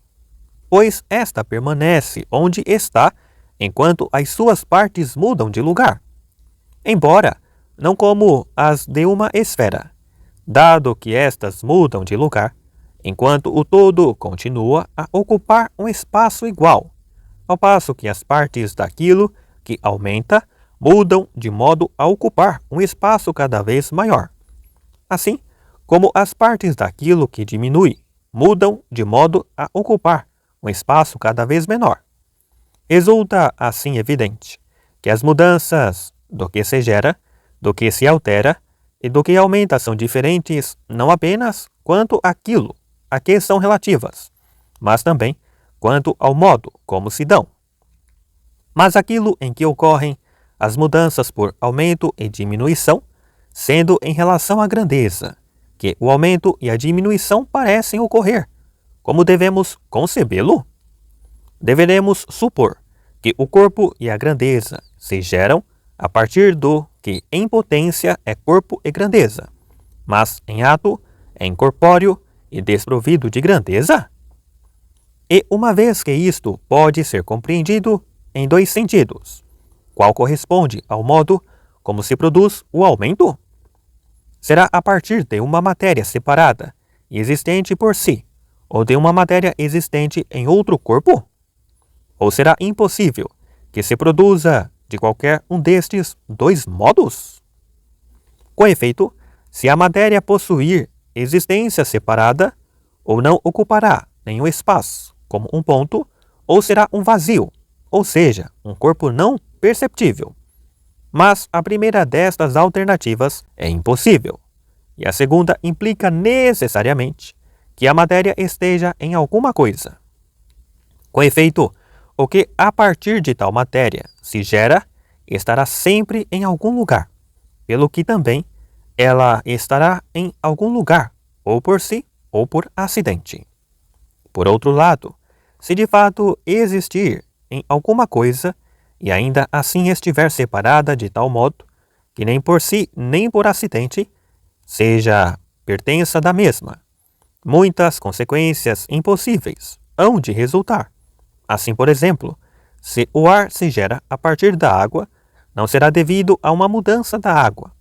pois esta permanece onde está enquanto as suas partes mudam de lugar, embora não como as de uma esfera, dado que estas mudam de lugar enquanto o todo continua a ocupar um espaço igual, ao passo que as partes daquilo que aumenta mudam de modo a ocupar um espaço cada vez maior. Assim como as partes daquilo que diminui mudam de modo a ocupar um espaço cada vez menor. Resulta assim evidente que as mudanças do que se gera, do que se altera e do que aumenta são diferentes não apenas quanto àquilo a que são relativas, mas também quanto ao modo como se dão. Mas aquilo em que ocorrem as mudanças por aumento e diminuição, sendo em relação à grandeza, que o aumento e a diminuição parecem ocorrer, como devemos concebê-lo? Deveremos supor que o corpo e a grandeza se geram a partir do que em potência é corpo e grandeza, mas em ato é incorpóreo e desprovido de grandeza? E uma vez que isto pode ser compreendido em dois sentidos, qual corresponde ao modo como se produz o aumento? Será a partir de uma matéria separada e existente por si, ou de uma matéria existente em outro corpo? Ou será impossível que se produza de qualquer um destes dois modos? Com efeito, se a matéria possuir existência separada, ou não ocupará nenhum espaço, como um ponto, ou será um vazio, ou seja, um corpo não perceptível. Mas a primeira destas alternativas é impossível, e a segunda implica necessariamente que a matéria esteja em alguma coisa. Com efeito, o que a partir de tal matéria se gera estará sempre em algum lugar, pelo que também ela estará em algum lugar, ou por si, ou por acidente. Por outro lado, se de fato existir em alguma coisa, e ainda assim estiver separada de tal modo que nem por si nem por acidente seja pertença da mesma, muitas consequências impossíveis hão de resultar. Assim, por exemplo, se o ar se gera a partir da água, não será devido a uma mudança da água,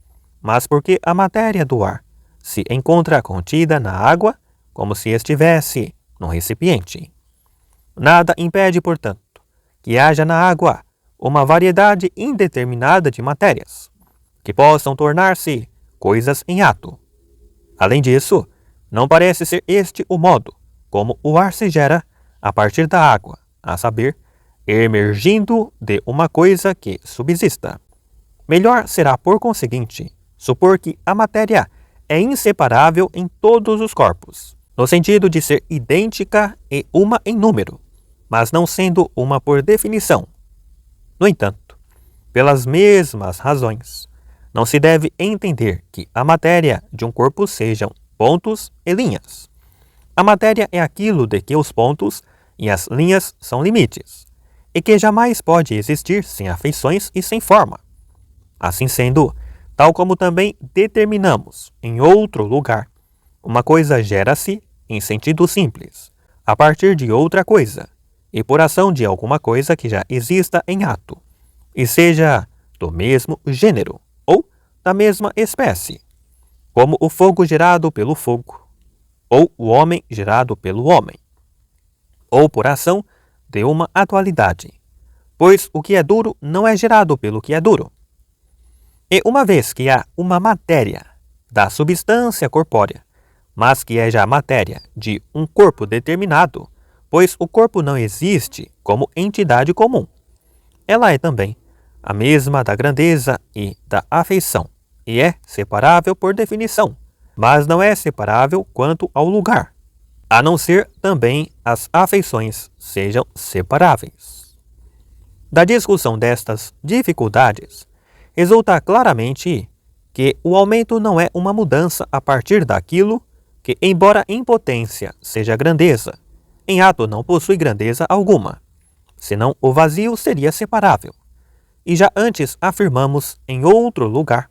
mas porque a matéria do ar se encontra contida na água como se estivesse num recipiente. Nada impede, portanto, que haja na água uma variedade indeterminada de matérias, que possam tornar-se coisas em ato. Além disso, não parece ser este o modo como o ar se gera a partir da água, a saber, emergindo de uma coisa que subsista. Melhor será, por conseguinte, supor que a matéria é inseparável em todos os corpos, no sentido de ser idêntica e uma em número, mas não sendo uma por definição. No entanto, pelas mesmas razões, não se deve entender que a matéria de um corpo sejam pontos e linhas. A matéria é aquilo de que os pontos e as linhas são limites, e que jamais pode existir sem afeições e sem forma. Assim sendo, tal como também determinamos em outro lugar, uma coisa gera-se, em sentido simples, a partir de outra coisa, e por ação de alguma coisa que já exista em ato, e seja do mesmo gênero, ou da mesma espécie, como o fogo gerado pelo fogo, ou o homem gerado pelo homem, ou por ação de uma atualidade, pois o que é duro não é gerado pelo que é duro. E uma vez que há uma matéria da substância corpórea, mas que é já matéria de um corpo determinado, pois o corpo não existe como entidade comum. Ela é também a mesma da grandeza e da afeição, e é separável por definição, mas não é separável quanto ao lugar, a não ser também as afeições sejam separáveis. Da discussão destas dificuldades, resulta claramente que o aumento não é uma mudança a partir daquilo que, embora em potência seja grandeza, em ato não possui grandeza alguma, senão o vazio seria separável. E já antes afirmamos em outro lugar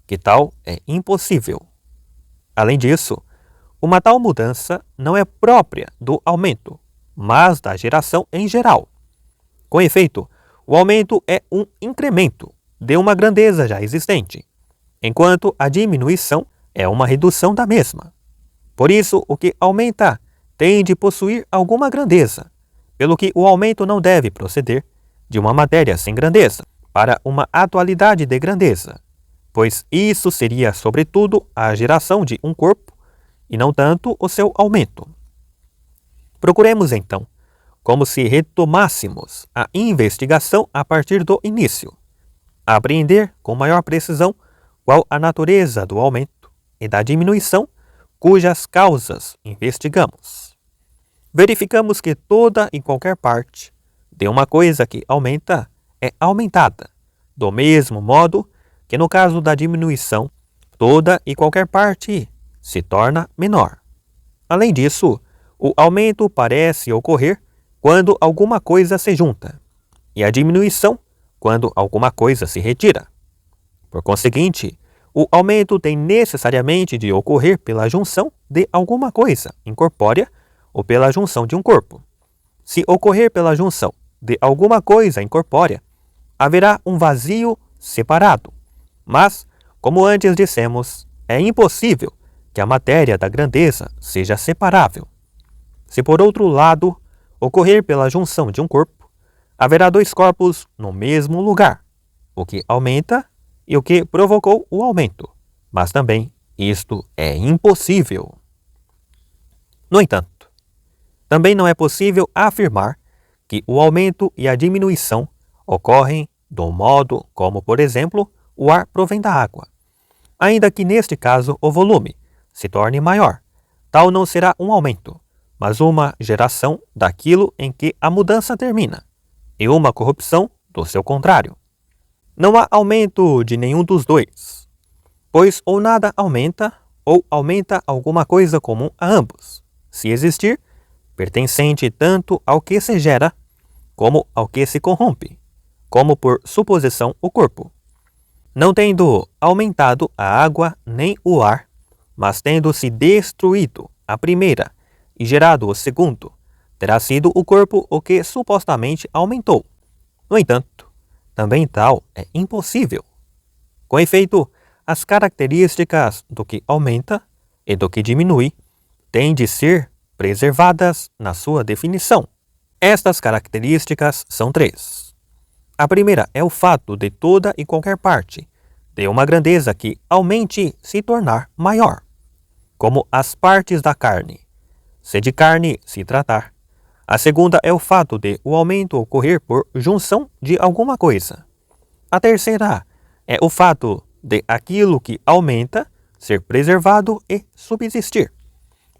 que tal é impossível. Além disso, uma tal mudança não é própria do aumento, mas da geração em geral. Com efeito, o aumento é um incremento de uma grandeza já existente, enquanto a diminuição é uma redução da mesma. Por isso, o que aumenta tem de possuir alguma grandeza, pelo que o aumento não deve proceder de uma matéria sem grandeza para uma atualidade de grandeza, pois isso seria, sobretudo, a geração de um corpo e não tanto o seu aumento. Procuremos, então, como se retomássemos a investigação a partir do início, a apreender com maior precisão qual a natureza do aumento e da diminuição cujas causas investigamos. Verificamos que toda e qualquer parte de uma coisa que aumenta é aumentada, do mesmo modo que no caso da diminuição, toda e qualquer parte se torna menor. Além disso, o aumento parece ocorrer quando alguma coisa se junta, e a diminuição quando alguma coisa se retira. Por conseguinte, o aumento tem necessariamente de ocorrer pela junção de alguma coisa incorpórea ou pela junção de um corpo. Se ocorrer pela junção de alguma coisa incorpórea, haverá um vazio separado. Mas, como antes dissemos, é impossível que a matéria da grandeza seja separável. Se, por outro lado, ocorrer pela junção de um corpo, haverá dois corpos no mesmo lugar, o que aumenta e o que provocou o aumento, mas também isto é impossível. No entanto, também não é possível afirmar que o aumento e a diminuição ocorrem do modo como, por exemplo, o ar provém da água. Ainda que neste caso o volume se torne maior, tal não será um aumento, mas uma geração daquilo em que a mudança termina, e uma corrupção do seu contrário. Não há aumento de nenhum dos dois, pois ou nada aumenta, ou aumenta alguma coisa comum a ambos, se existir, pertencente tanto ao que se gera, como ao que se corrompe, como por suposição o corpo. Não tendo aumentado a água nem o ar, mas tendo se destruído a primeira e gerado o segundo, terá sido o corpo o que supostamente aumentou. No entanto, também tal é impossível. Com efeito, as características do que aumenta e do que diminui têm de ser preservadas na sua definição. Estas características são três. A primeira é o fato de toda e qualquer parte de uma grandeza que aumente se tornar maior, como as partes da carne, se de carne se tratar. A segunda é o fato de o aumento ocorrer por junção de alguma coisa. A terceira é o fato de aquilo que aumenta ser preservado e subsistir,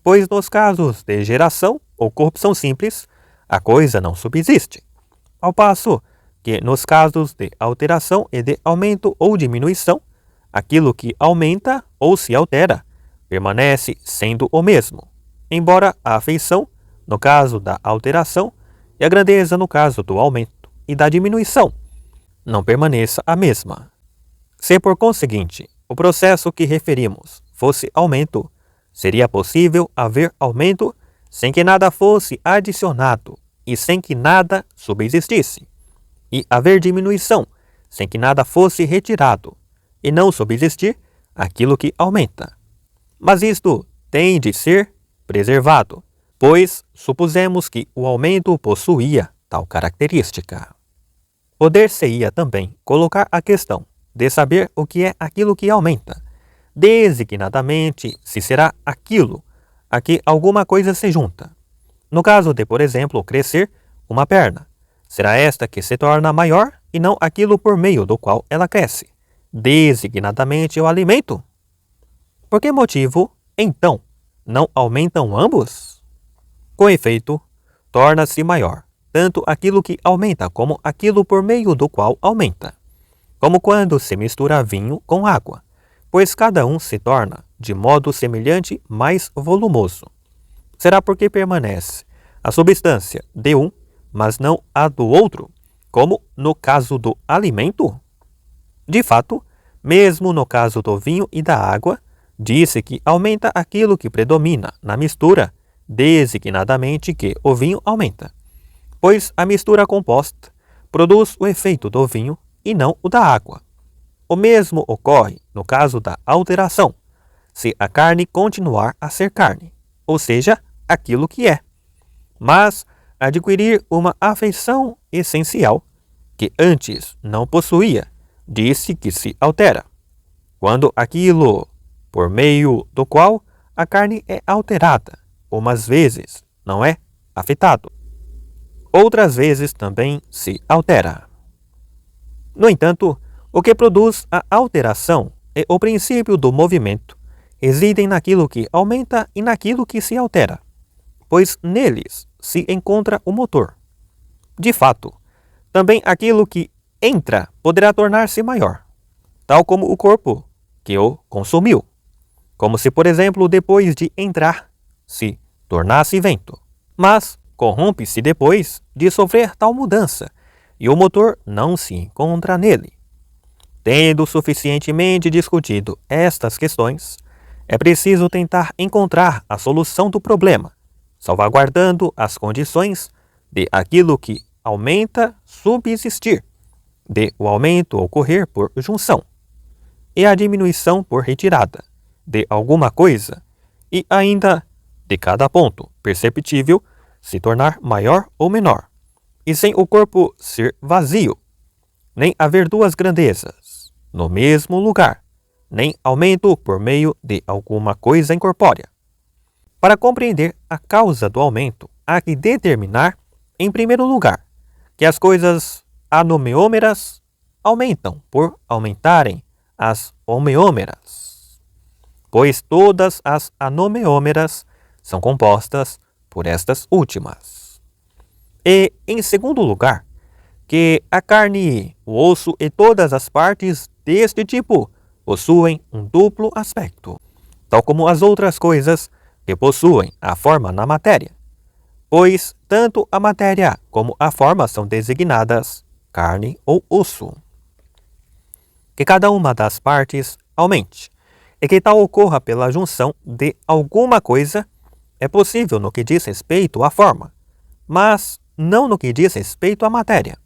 pois nos casos de geração ou corrupção simples, a coisa não subsiste, ao passo que nos casos de alteração e de aumento ou diminuição, aquilo que aumenta ou se altera permanece sendo o mesmo, embora a afeição, no caso da alteração, e a grandeza no caso do aumento e da diminuição, não permaneça a mesma. Se, por conseguinte, o processo que referimos fosse aumento, seria possível haver aumento sem que nada fosse adicionado e sem que nada subsistisse, e haver diminuição sem que nada fosse retirado, e não subsistir aquilo que aumenta. Mas isto tem de ser preservado, pois supusemos que o aumento possuía tal característica. Poder-se-ia também colocar a questão de saber o que é aquilo que aumenta, designadamente se será aquilo a que alguma coisa se junta. No caso de, por exemplo, crescer uma perna, será esta que se torna maior e não aquilo por meio do qual ela cresce, designadamente o alimento? Por que motivo, então, não aumentam ambos? Com efeito, torna-se maior tanto aquilo que aumenta como aquilo por meio do qual aumenta, como quando se mistura vinho com água, pois cada um se torna, de modo semelhante, mais volumoso. Será porque permanece a substância de um, mas não a do outro, como no caso do alimento? De fato, mesmo no caso do vinho e da água, disse que aumenta aquilo que predomina na mistura, designadamente que o vinho aumenta, pois a mistura composta produz o efeito do vinho e não o da água. O mesmo ocorre no caso da alteração, se a carne continuar a ser carne, ou seja, aquilo que é, mas adquirir uma afeição essencial que antes não possuía, disse que se altera, quando aquilo por meio do qual a carne é alterada, umas vezes não é afetado, outras vezes também se altera. No entanto, o que produz a alteração e o princípio do movimento residem naquilo que aumenta e naquilo que se altera, pois neles se encontra o motor. De fato, também aquilo que entra poderá tornar-se maior, tal como o corpo que o consumiu, como se, por exemplo, depois de entrar, se tornasse vento, mas corrompe-se depois de sofrer tal mudança, e o motor não se encontra nele. Tendo suficientemente discutido estas questões, é preciso tentar encontrar a solução do problema, salvaguardando as condições de aquilo que aumenta subsistir, de o aumento ocorrer por junção, e a diminuição por retirada de alguma coisa, e ainda de cada ponto perceptível se tornar maior ou menor, e sem o corpo ser vazio, nem haver duas grandezas no mesmo lugar, nem aumento por meio de alguma coisa incorpórea. Para compreender a causa do aumento, há que determinar, em primeiro lugar, que as coisas anomeômeras aumentam por aumentarem as homeômeras, pois todas as anomeômeras são compostas por estas últimas. E, em segundo lugar, que a carne, o osso e todas as partes deste tipo possuem um duplo aspecto, tal como as outras coisas que possuem a forma na matéria, pois tanto a matéria como a forma são designadas carne ou osso. Que cada uma das partes aumente, e que tal ocorra pela junção de alguma coisa, é possível no que diz respeito à forma, mas não no que diz respeito à matéria.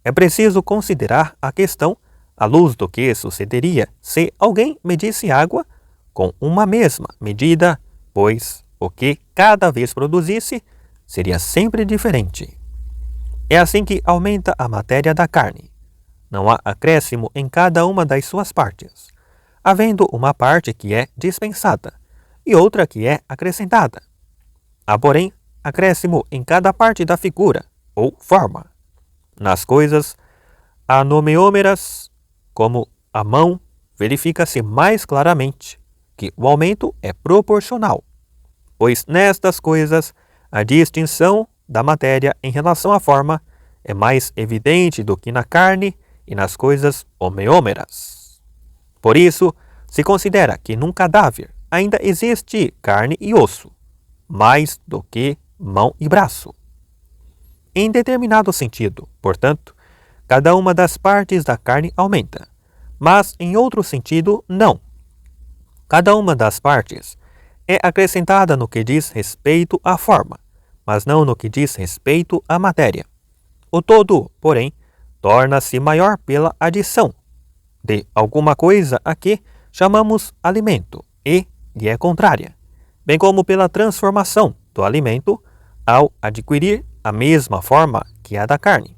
É preciso considerar a questão à luz do que sucederia se alguém medisse água com uma mesma medida, pois o que cada vez produzisse seria sempre diferente. É assim que aumenta a matéria da carne. Não há acréscimo em cada uma das suas partes, havendo uma parte que é dispensada e outra que é acrescentada. Há, porém, acréscimo em cada parte da figura ou forma. Nas coisas anomeômeras, como a mão, verifica-se mais claramente que o aumento é proporcional, pois nestas coisas a distinção da matéria em relação à forma é mais evidente do que na carne e nas coisas homeômeras. Por isso, se considera que num cadáver ainda existe carne e osso, mais do que mão e braço. Em determinado sentido, portanto, cada uma das partes da carne aumenta, mas em outro sentido, não. Cada uma das partes é acrescentada no que diz respeito à forma, mas não no que diz respeito à matéria. O todo, porém, torna-se maior pela adição de alguma coisa a que chamamos alimento e lhe é contrária, bem como pela transformação do alimento ao adquirir a mesma forma que a da carne,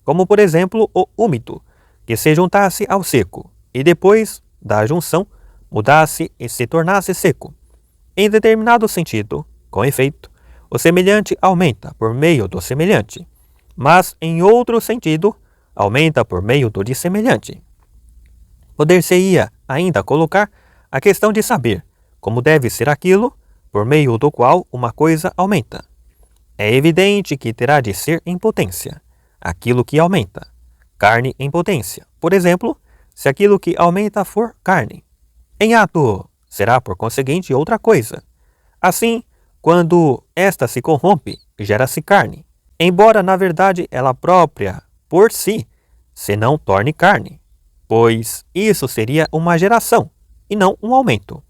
como por exemplo o úmido, que se juntasse ao seco, e depois da junção mudasse e se tornasse seco. Em determinado sentido, com efeito, o semelhante aumenta por meio do semelhante, mas em outro sentido, aumenta por meio do dissemelhante. Poder-se-ia ainda colocar a questão de saber como deve ser aquilo por meio do qual uma coisa aumenta. É evidente que terá de ser em potência, aquilo que aumenta, carne em potência. Por exemplo, se aquilo que aumenta for carne. Em ato, será por conseguinte outra coisa. Assim, quando esta se corrompe, gera-se carne, embora na verdade ela própria, por si, se não torne carne, pois isso seria uma geração e não um aumento.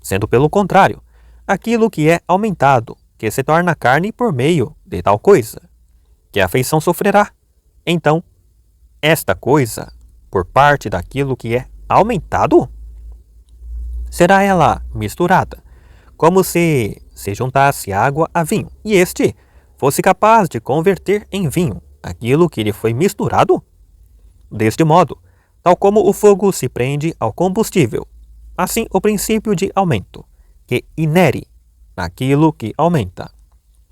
Sendo pelo contrário, aquilo que é aumentado, que se torna carne por meio de tal coisa, que a afeição sofrerá. Então, esta coisa, por parte daquilo que é aumentado? será ela misturada, como se juntasse água a vinho, e este fosse capaz de converter em vinho aquilo que lhe foi misturado? Deste modo, tal como o fogo se prende ao combustível, assim o princípio de aumento, que inere naquilo que aumenta,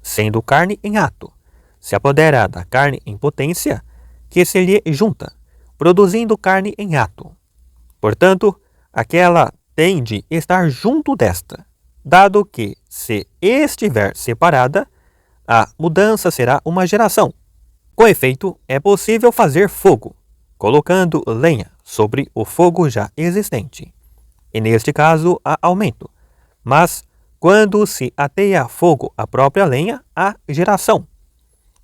sendo carne em ato, se apodera da carne em potência, que se lhe junta, produzindo carne em ato. Portanto, aquela tem de estar junto desta, dado que, se estiver separada, a mudança será uma geração. Com efeito, é possível fazer fogo, colocando lenha sobre o fogo já existente. E neste caso, há aumento. Mas, quando se ateia fogo à própria lenha, há geração.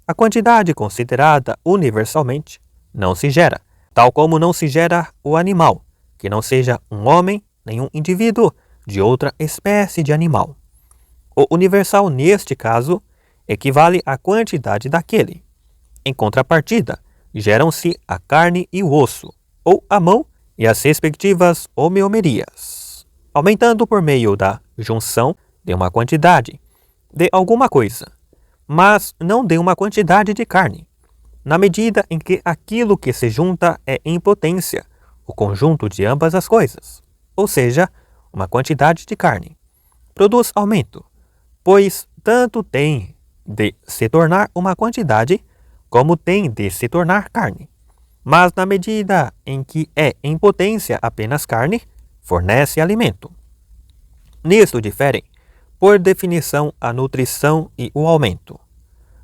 A quantidade considerada universalmente não se gera, tal como não se gera o animal, que não seja um homem nem um indivíduo de outra espécie de animal. O universal, neste caso, equivale à quantidade daquele. Em contrapartida, geram-se a carne e o osso, ou a mão e as respectivas homeomerias, aumentando por meio da junção de uma quantidade de alguma coisa, mas não de uma quantidade de carne, na medida em que aquilo que se junta é em potência o conjunto de ambas as coisas, ou seja, uma quantidade de carne. Produz aumento, pois tanto tem de se tornar uma quantidade como tem de se tornar carne. Mas na medida em que é em potência apenas carne, fornece alimento. Nisto diferem, por definição, a nutrição e o aumento.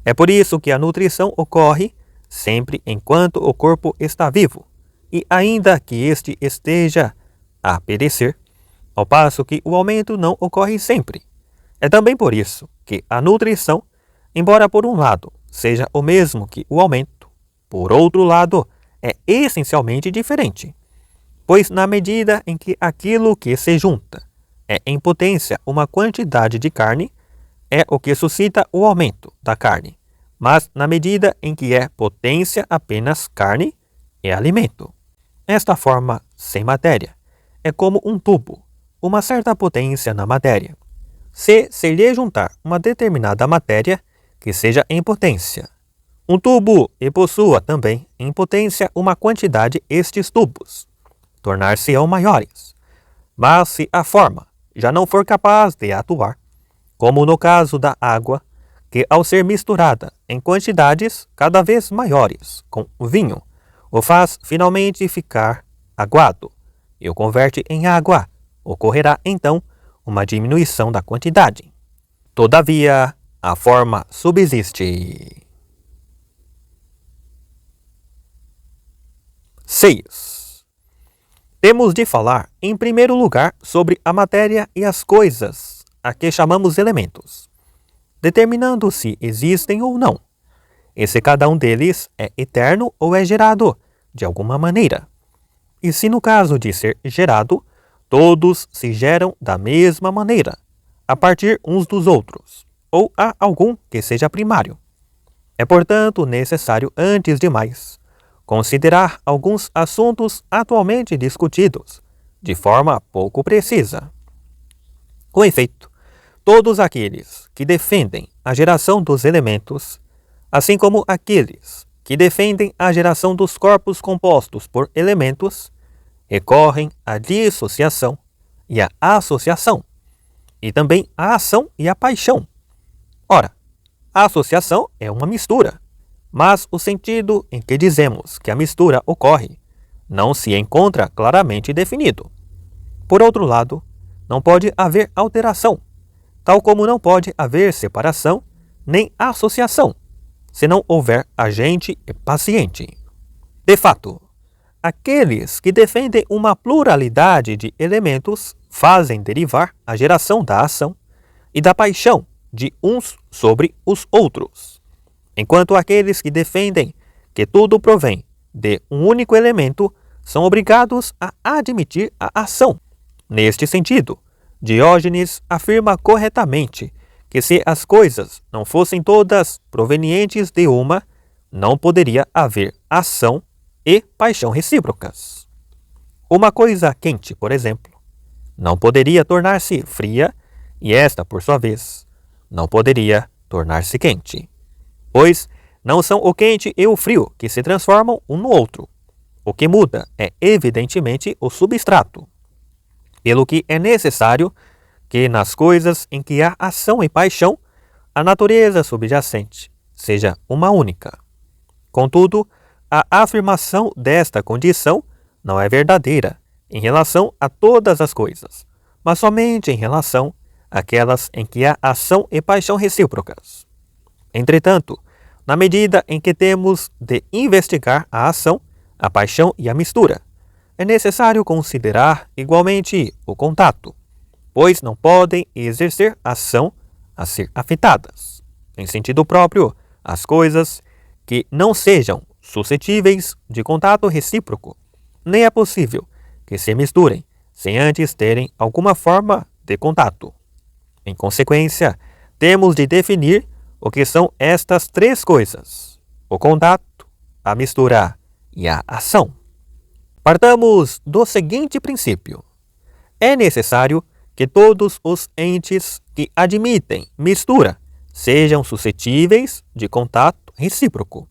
É por isso que a nutrição ocorre sempre enquanto o corpo está vivo, e ainda que este esteja a perecer, ao passo que o aumento não ocorre sempre. É também por isso que a nutrição, embora por um lado seja o mesmo que o aumento, por outro lado é essencialmente diferente, pois na medida em que aquilo que se junta é em potência uma quantidade de carne, é o que suscita o aumento da carne, mas na medida em que é potência apenas carne, é alimento. Esta forma sem matéria é como um tubo, uma certa potência na matéria. Se lhe juntar uma determinada matéria que seja em potência, um tubo e possua também em potência uma quantidade estes tubos, tornar-se-ão maiores. Mas se a forma já não for capaz de atuar, como no caso da água, que ao ser misturada em quantidades cada vez maiores com o vinho, o faz finalmente ficar aguado e o converte em água, ocorrerá então uma diminuição da quantidade. Todavia, a forma subsiste. 6. Temos de falar, em primeiro lugar, sobre a matéria e as coisas, a que chamamos elementos, determinando se existem ou não, e se cada um deles é eterno ou é gerado, de alguma maneira. E se no caso de ser gerado, todos se geram da mesma maneira, a partir uns dos outros, ou há algum que seja primário. É, portanto, necessário, antes de mais, considerar alguns assuntos atualmente discutidos, de forma pouco precisa. Com efeito, todos aqueles que defendem a geração dos elementos, assim como aqueles que defendem a geração dos corpos compostos por elementos, recorrem à dissociação e à associação, e também à ação e à paixão. Ora, a associação é uma mistura, mas o sentido em que dizemos que a mistura ocorre não se encontra claramente definido. Por outro lado, não pode haver alteração, tal como não pode haver separação nem associação, se não houver agente e paciente. De fato, aqueles que defendem uma pluralidade de elementos fazem derivar a geração da ação e da paixão de uns sobre os outros, enquanto aqueles que defendem que tudo provém de um único elemento são obrigados a admitir a ação. Neste sentido, Diógenes afirma corretamente que se as coisas não fossem todas provenientes de uma, não poderia haver ação e paixão recíprocas. Uma coisa quente, por exemplo, não poderia tornar-se fria, e esta, por sua vez, não poderia tornar-se quente. Pois não são o quente e o frio que se transformam um no outro. O que muda é, evidentemente, o substrato. Pelo que é necessário que nas coisas em que há ação e paixão, a natureza subjacente seja uma única. Contudo, a afirmação desta condição não é verdadeira em relação a todas as coisas, mas somente em relação àquelas em que há ação e paixão recíprocas. Entretanto, na medida em que temos de investigar a ação, a paixão e a mistura, é necessário considerar igualmente o contato, pois não podem exercer ação a ser afetadas. Em sentido próprio, as coisas que não sejam suscetíveis de contato recíproco, nem é possível que se misturem sem antes terem alguma forma de contato. Em consequência, temos de definir o que são estas três coisas: o contato, a mistura e a ação. Partamos do seguinte princípio: é necessário que todos os entes que admitem mistura sejam suscetíveis de contato recíproco,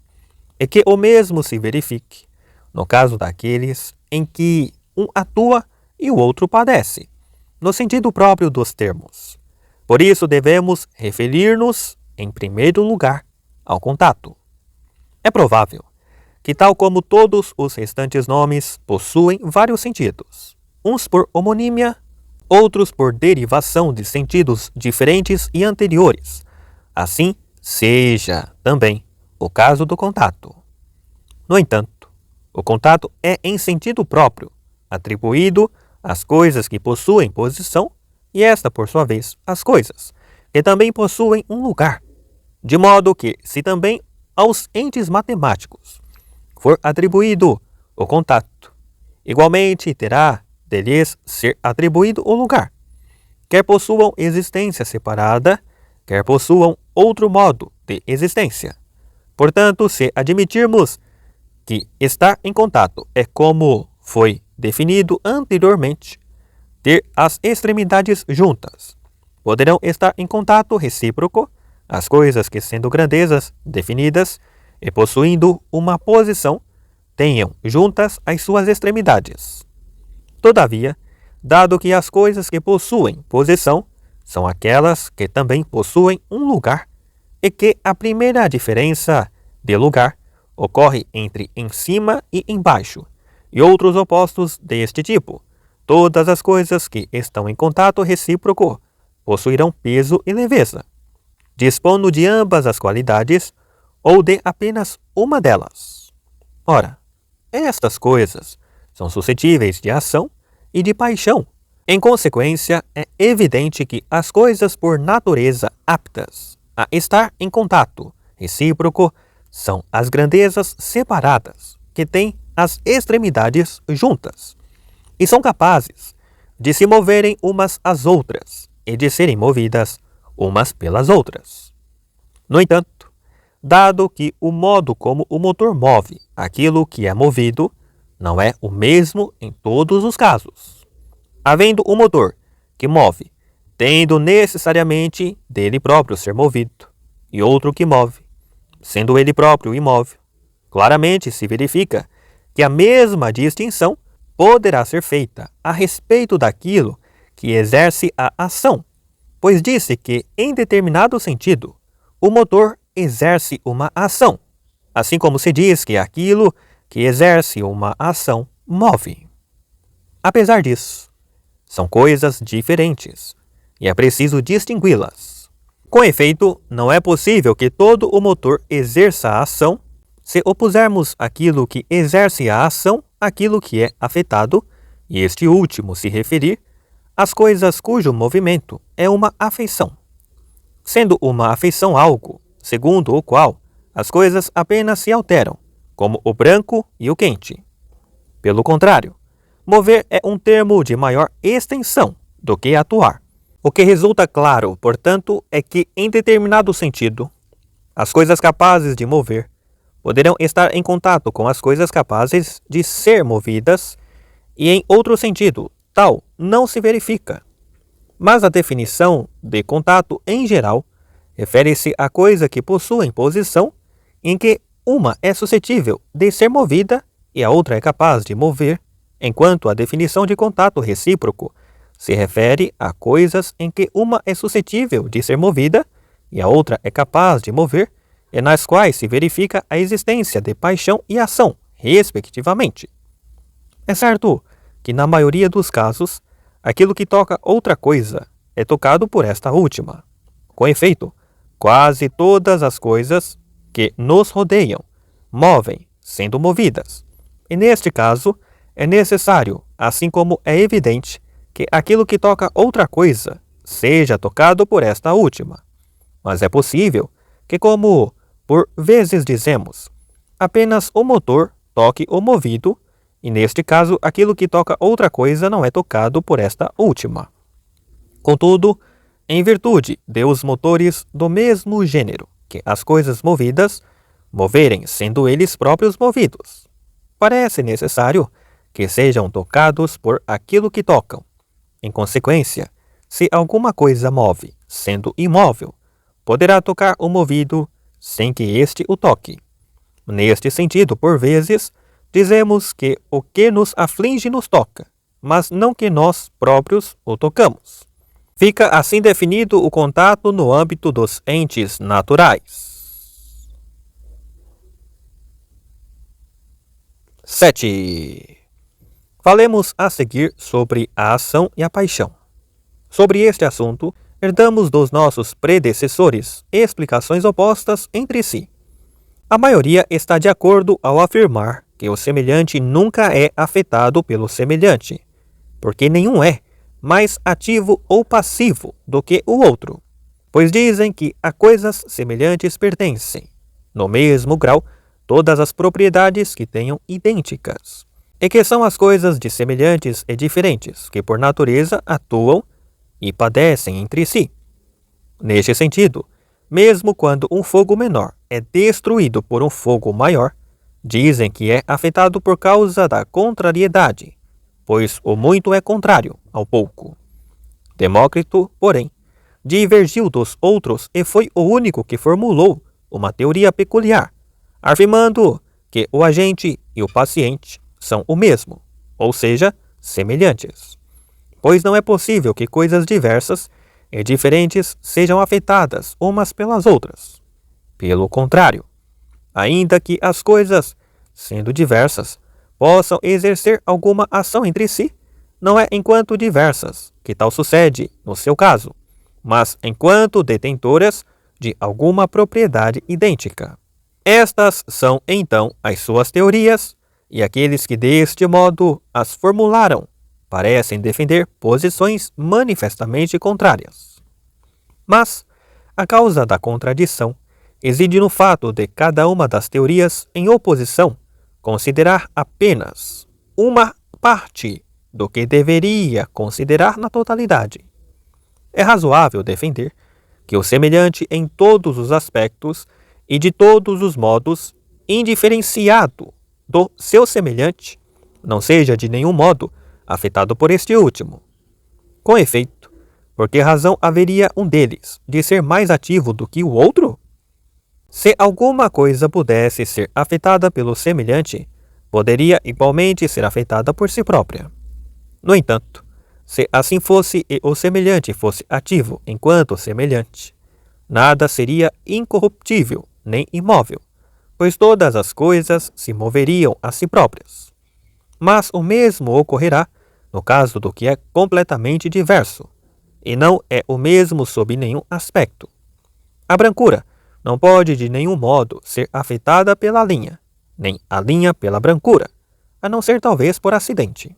e que o mesmo se verifique no caso daqueles em que um atua e o outro padece, no sentido próprio dos termos. Por isso devemos referir-nos, em primeiro lugar, ao contato. É provável que, tal como todos os restantes nomes, possuem vários sentidos, uns por homonímia, outros por derivação de sentidos diferentes e anteriores. Assim seja também o caso do contato. No entanto, o contato é em sentido próprio, atribuído às coisas que possuem posição, e esta, por sua vez, às coisas que também possuem um lugar, de modo que, se também aos entes matemáticos for atribuído o contato, igualmente terá de lhes ser atribuído o lugar, quer possuam existência separada, quer possuam outro modo de existência. Portanto, se admitirmos que estar em contato é, como foi definido anteriormente, ter as extremidades juntas, poderão estar em contato recíproco as coisas que, sendo grandezas definidas e possuindo uma posição, tenham juntas as suas extremidades. Todavia, dado que as coisas que possuem posição são aquelas que também possuem um lugar, e que a primeira diferença de lugar ocorre entre em cima e embaixo, e outros opostos deste tipo, todas as coisas que estão em contato recíproco possuirão peso e leveza, dispondo de ambas as qualidades ou de apenas uma delas. Ora, estas coisas são suscetíveis de ação e de paixão. Em consequência, é evidente que as coisas por natureza aptas a estar em contato recíproco são as grandezas separadas, que têm as extremidades juntas, e são capazes de se moverem umas às outras e de serem movidas umas pelas outras. No entanto, dado que o modo como o motor move aquilo que é movido não é o mesmo em todos os casos, havendo um motor que move, tendo necessariamente dele próprio ser movido, e outro que move, sendo ele próprio imóvel, claramente se verifica que a mesma distinção poderá ser feita a respeito daquilo que exerce a ação, pois disse que, em determinado sentido, o motor exerce uma ação, assim como se diz que aquilo que exerce uma ação move. Apesar disso, são coisas diferentes, e é preciso distingui-las. Com efeito, não é possível que todo o motor exerça a ação se opusermos aquilo que exerce a ação àquilo que é afetado, e este último se referir às coisas cujo movimento é uma afeição, sendo uma afeição algo segundo o qual as coisas apenas se alteram, como o branco e o quente. Pelo contrário, mover é um termo de maior extensão do que atuar. O que resulta claro, portanto, é que, em determinado sentido, as coisas capazes de mover poderão estar em contato com as coisas capazes de ser movidas, e em outro sentido, tal não se verifica. Mas a definição de contato em geral refere-se a coisa que possuem posição em que uma é suscetível de ser movida e a outra é capaz de mover, enquanto a definição de contato recíproco se refere a coisas em que uma é suscetível de ser movida e a outra é capaz de mover, e nas quais se verifica a existência de paixão e ação, respectivamente. É certo que, na maioria dos casos, aquilo que toca outra coisa é tocado por esta última. Com efeito, quase todas as coisas que nos rodeiam movem, sendo movidas. E neste caso, é necessário, assim como é evidente, que aquilo que toca outra coisa seja tocado por esta última. Mas é possível que, como por vezes dizemos, apenas o motor toque o movido, e neste caso aquilo que toca outra coisa não é tocado por esta última. Contudo, em virtude de os motores do mesmo gênero que as coisas movidas moverem sendo eles próprios movidos, parece necessário que sejam tocados por aquilo que tocam. Em consequência, se alguma coisa move, sendo imóvel, poderá tocar o movido sem que este o toque. Neste sentido, por vezes, dizemos que o que nos aflige nos toca, mas não que nós próprios o tocamos. Fica assim definido o contato no âmbito dos entes naturais. 7. Falemos a seguir sobre a ação e a paixão. Sobre este assunto, herdamos dos nossos predecessores explicações opostas entre si. A maioria está de acordo ao afirmar que o semelhante nunca é afetado pelo semelhante, porque nenhum é mais ativo ou passivo do que o outro, pois dizem que a coisas semelhantes pertencem, no mesmo grau, todas as propriedades que tenham idênticas, e que são as coisas de semelhantes e diferentes que por natureza atuam e padecem entre si. Neste sentido, mesmo quando um fogo menor é destruído por um fogo maior, dizem que é afetado por causa da contrariedade, pois o muito é contrário ao pouco. Demócrito, porém, divergiu dos outros e foi o único que formulou uma teoria peculiar, afirmando que o agente e o paciente são o mesmo, ou seja, semelhantes, pois não é possível que coisas diversas e diferentes sejam afetadas umas pelas outras. Pelo contrário, ainda que as coisas, sendo diversas, possam exercer alguma ação entre si, não é enquanto diversas que tal sucede no seu caso, mas enquanto detentoras de alguma propriedade idêntica. Estas são, então, as suas teorias, e aqueles que deste modo as formularam parecem defender posições manifestamente contrárias. Mas a causa da contradição reside no fato de cada uma das teorias em oposição considerar apenas uma parte do que deveria considerar na totalidade. É razoável defender que o semelhante em todos os aspectos e de todos os modos, indiferenciado do seu semelhante, não seja de nenhum modo afetado por este último. Com efeito, por que razão haveria um deles de ser mais ativo do que o outro? Se alguma coisa pudesse ser afetada pelo semelhante, poderia igualmente ser afetada por si própria. No entanto, se assim fosse e o semelhante fosse ativo enquanto semelhante, nada seria incorruptível nem imóvel, pois todas as coisas se moveriam a si próprias. Mas o mesmo ocorrerá no caso do que é completamente diverso, e não é o mesmo sob nenhum aspecto. A brancura não pode de nenhum modo ser afetada pela linha, nem a linha pela brancura, a não ser talvez por acidente.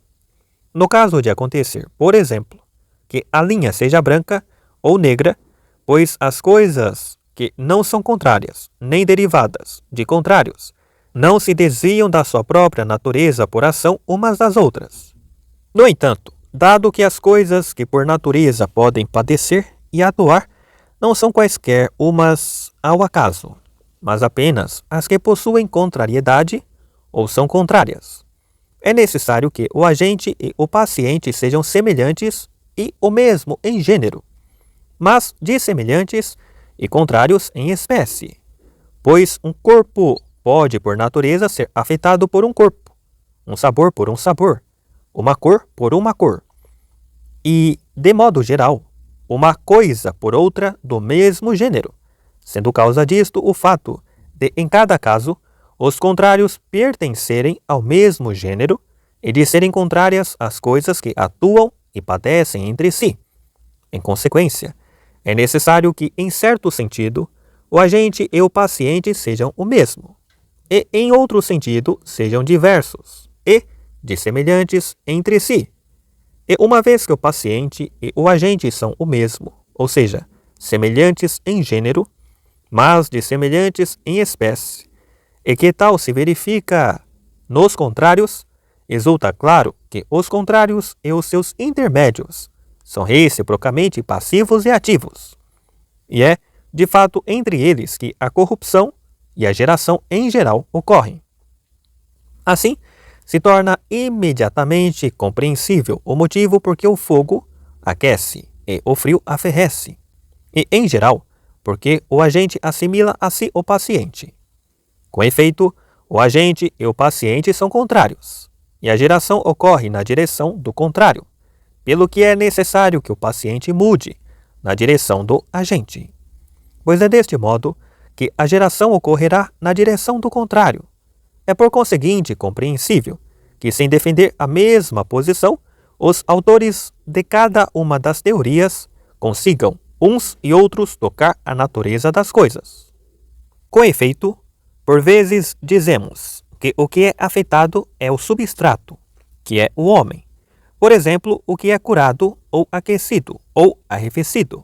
No caso de acontecer, por exemplo, que a linha seja branca ou negra, pois as coisas que não são contrárias, nem derivadas de contrários, não se desviam da sua própria natureza por ação umas das outras. No entanto, dado que as coisas que por natureza podem padecer e atuar não são quaisquer umas ao acaso, mas apenas as que possuem contrariedade ou são contrárias. É necessário que o agente e o paciente sejam semelhantes e o mesmo em gênero, mas dissemelhantes e contrários em espécie, pois um corpo pode, por natureza, ser afetado por um corpo, um sabor por um sabor, uma cor por uma cor, e, de modo geral, uma coisa por outra do mesmo gênero, sendo causa disto o fato de, em cada caso, os contrários pertencerem ao mesmo gênero e de serem contrárias as coisas que atuam e padecem entre si. Em consequência, é necessário que, em certo sentido, o agente e o paciente sejam o mesmo, e, em outro sentido, sejam diversos e dissemelhantes entre si. E uma vez que o paciente e o agente são o mesmo, ou seja, semelhantes em gênero, mas dissemelhantes em espécie, e que tal se verifica nos contrários, resulta claro que os contrários e os seus intermédios são reciprocamente passivos e ativos. E é, de fato, entre eles que a corrupção e a geração em geral ocorrem. Assim, se torna imediatamente compreensível o motivo por que o fogo aquece e o frio aferrece, e, em geral, porque o agente assimila a si o paciente. Com efeito, o agente e o paciente são contrários, e a geração ocorre na direção do contrário, pelo que é necessário que o paciente mude na direção do agente. Pois é deste modo que a geração ocorrerá na direção do contrário. É por conseguinte compreensível que, sem defender a mesma posição, os autores de cada uma das teorias consigam uns e outros tocar a natureza das coisas. Com efeito, por vezes dizemos que o que é afetado é o substrato, que é o homem. Por exemplo, o que é curado ou aquecido ou arrefecido,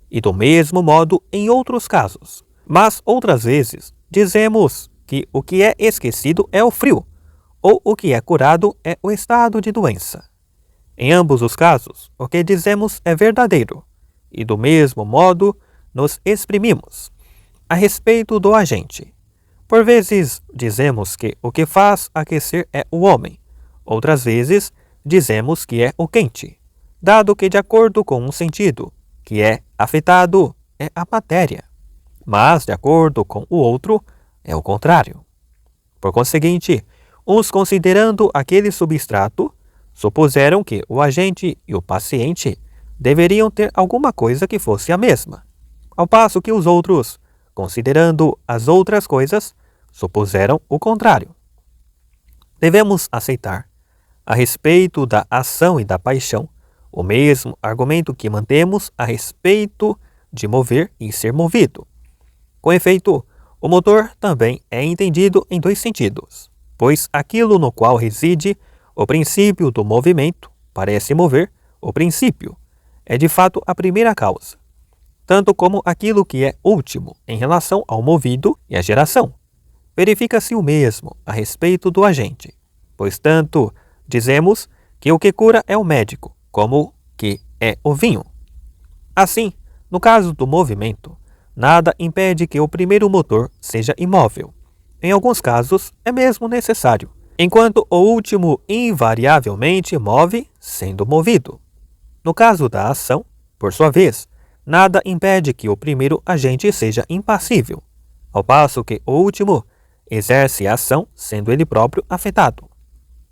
e do mesmo modo em outros casos. Mas outras vezes dizemos que o que é esquecido é o frio, ou o que é curado é o estado de doença. Em ambos os casos, o que dizemos é verdadeiro, e do mesmo modo nos exprimimos a respeito do agente. Por vezes dizemos que o que faz aquecer é o homem, outras vezes dizemos que é o quente, dado que, de acordo com um sentido, que é afetado é a matéria, mas, de acordo com o outro, é o contrário. Por conseguinte, uns, considerando aquele substrato, supuseram que o agente e o paciente deveriam ter alguma coisa que fosse a mesma, ao passo que os outros, considerando as outras coisas, supuseram o contrário. Devemos aceitar, a respeito da ação e da paixão, o mesmo argumento que mantemos a respeito de mover e ser movido. Com efeito, o motor também é entendido em dois sentidos, pois aquilo no qual reside o princípio do movimento parece mover o princípio, é de fato a primeira causa, tanto como aquilo que é último em relação ao movido e à geração. Verifica-se o mesmo a respeito do agente, pois tanto dizemos que o que cura é o médico, como que é o vinho. Assim, no caso do movimento, nada impede que o primeiro motor seja imóvel. Em alguns casos, é mesmo necessário, enquanto o último invariavelmente move sendo movido. No caso da ação, por sua vez, nada impede que o primeiro agente seja impassível, ao passo que o último exerce a ação sendo ele próprio afetado.